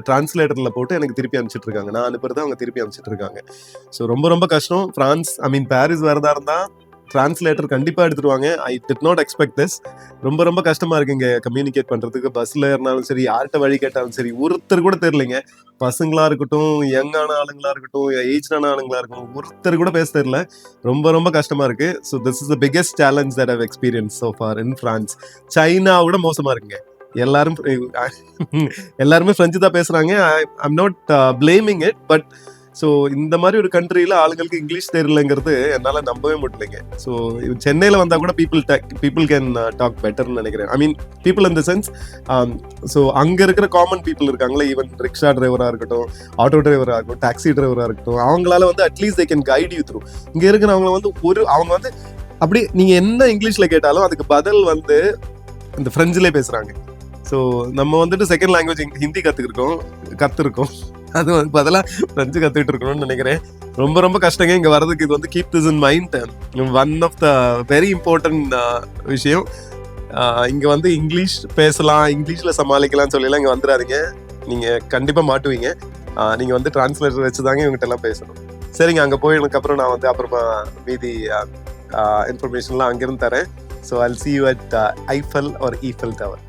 டிரான்ஸ்லேட்டர்ல போட்டு எனக்கு திருப்பி அனுப்பிச்சிட்டு இருக்காங்க. நான் அனுப்புறது அவங்க திருப்பி அனுப்பிச்சிட்டு இருக்காங்க. ஸோ ரொம்ப ரொம்ப கஷ்டம். பாரிஸ் வரதா இருந்தா டிரான்ஸ்லேட்டர் கண்டிப்பா எடுத்துருவாங்க. I did not expect this. ரொம்ப ரொம்ப கஷ்டமா இருக்கு இங்க கம்யூனிகேட் பண்றதுக்கு. பஸ்ல ஏறினாலும் சரி, யார்கிட்ட வழி கேட்டாலும் சரி, ஒருத்தர் கூட தெரியலைங்க. பசங்களா இருக்கட்டும், யங்கான ஆளுங்களா இருக்கட்டும், ஏஜ்டான ஆளுங்களா இருக்கட்டும், ஒருத்தர் கூட பேச தெரியல. ரொம்ப ரொம்ப கஷ்டமா இருக்கு. So this is the biggest challenge that I've experienced so far in France. சைனாவோட மோசமா இருக்குங்க. எல்லாருமே பிரெஞ்சு தான் பேசுறாங்க. I'm not blaming it, but so இந்த மாதிரி ஒரு கண்ட்ரியில் ஆளுங்களுக்கு இங்கிலீஷ் தெரியலங்கிறது என்னால் நம்பவே முடியலைங்க. ஸோ சென்னையில் வந்தால் கூட பீப்புள் கேன் டாக் பெட்டர்னு நினைக்கிறேன். People in the sense, so அங்கே இருக்கிற காமன் பீப்புள் இருக்காங்களே, ஈவன் ரிக்ஷா டிரைவராக இருக்கட்டும், ஆட்டோ டிரைவராக இருக்கட்டும், டாக்ஸி டிரைவராக இருக்கட்டும், அவங்களால வந்து at least they can guide you through. இங்கே இருக்கிறவங்க வந்து அவங்க வந்து அப்படி நீங்கள் என்ன இங்கிலீஷில் கேட்டாலும் அதுக்கு பதில் வந்து இந்த ஃப்ரெஞ்சிலே பேசுகிறாங்க. ஸோ நம்ம வந்துட்டு செகண்ட் லாங்குவேஜ் ஹிந்தி கற்றுருக்கோம். அது வந்து பதிலாக ஃப்ரெஞ்சு கற்றுக்கிட்டு இருக்கணும்னு நினைக்கிறேன். ரொம்ப ரொம்ப கஷ்டங்க இங்கே வர்றதுக்கு. இது வந்து keep this in mind. One of the very important விஷயம். இங்கே வந்து இங்கிலீஷ் பேசலாம், இங்கிலீஷில் சமாளிக்கலாம்னு சொல்லலாம் இங்கே வந்துடாதீங்க. நீங்கள் கண்டிப்பாக மாட்டுவீங்க. நீங்கள் வந்து டிரான்ஸ்லேட்டர் வச்சு தாங்க இவங்ககிட்ட எல்லாம் பேசணும். சரிங்க, அங்கே போயினதுக்கப்புறம் நான் வந்து அப்புறமா மீதி இன்ஃபர்மேஷன்லாம் அங்கேருந்து தரேன். So I'll see you at Eiffel or Eiffel Tower.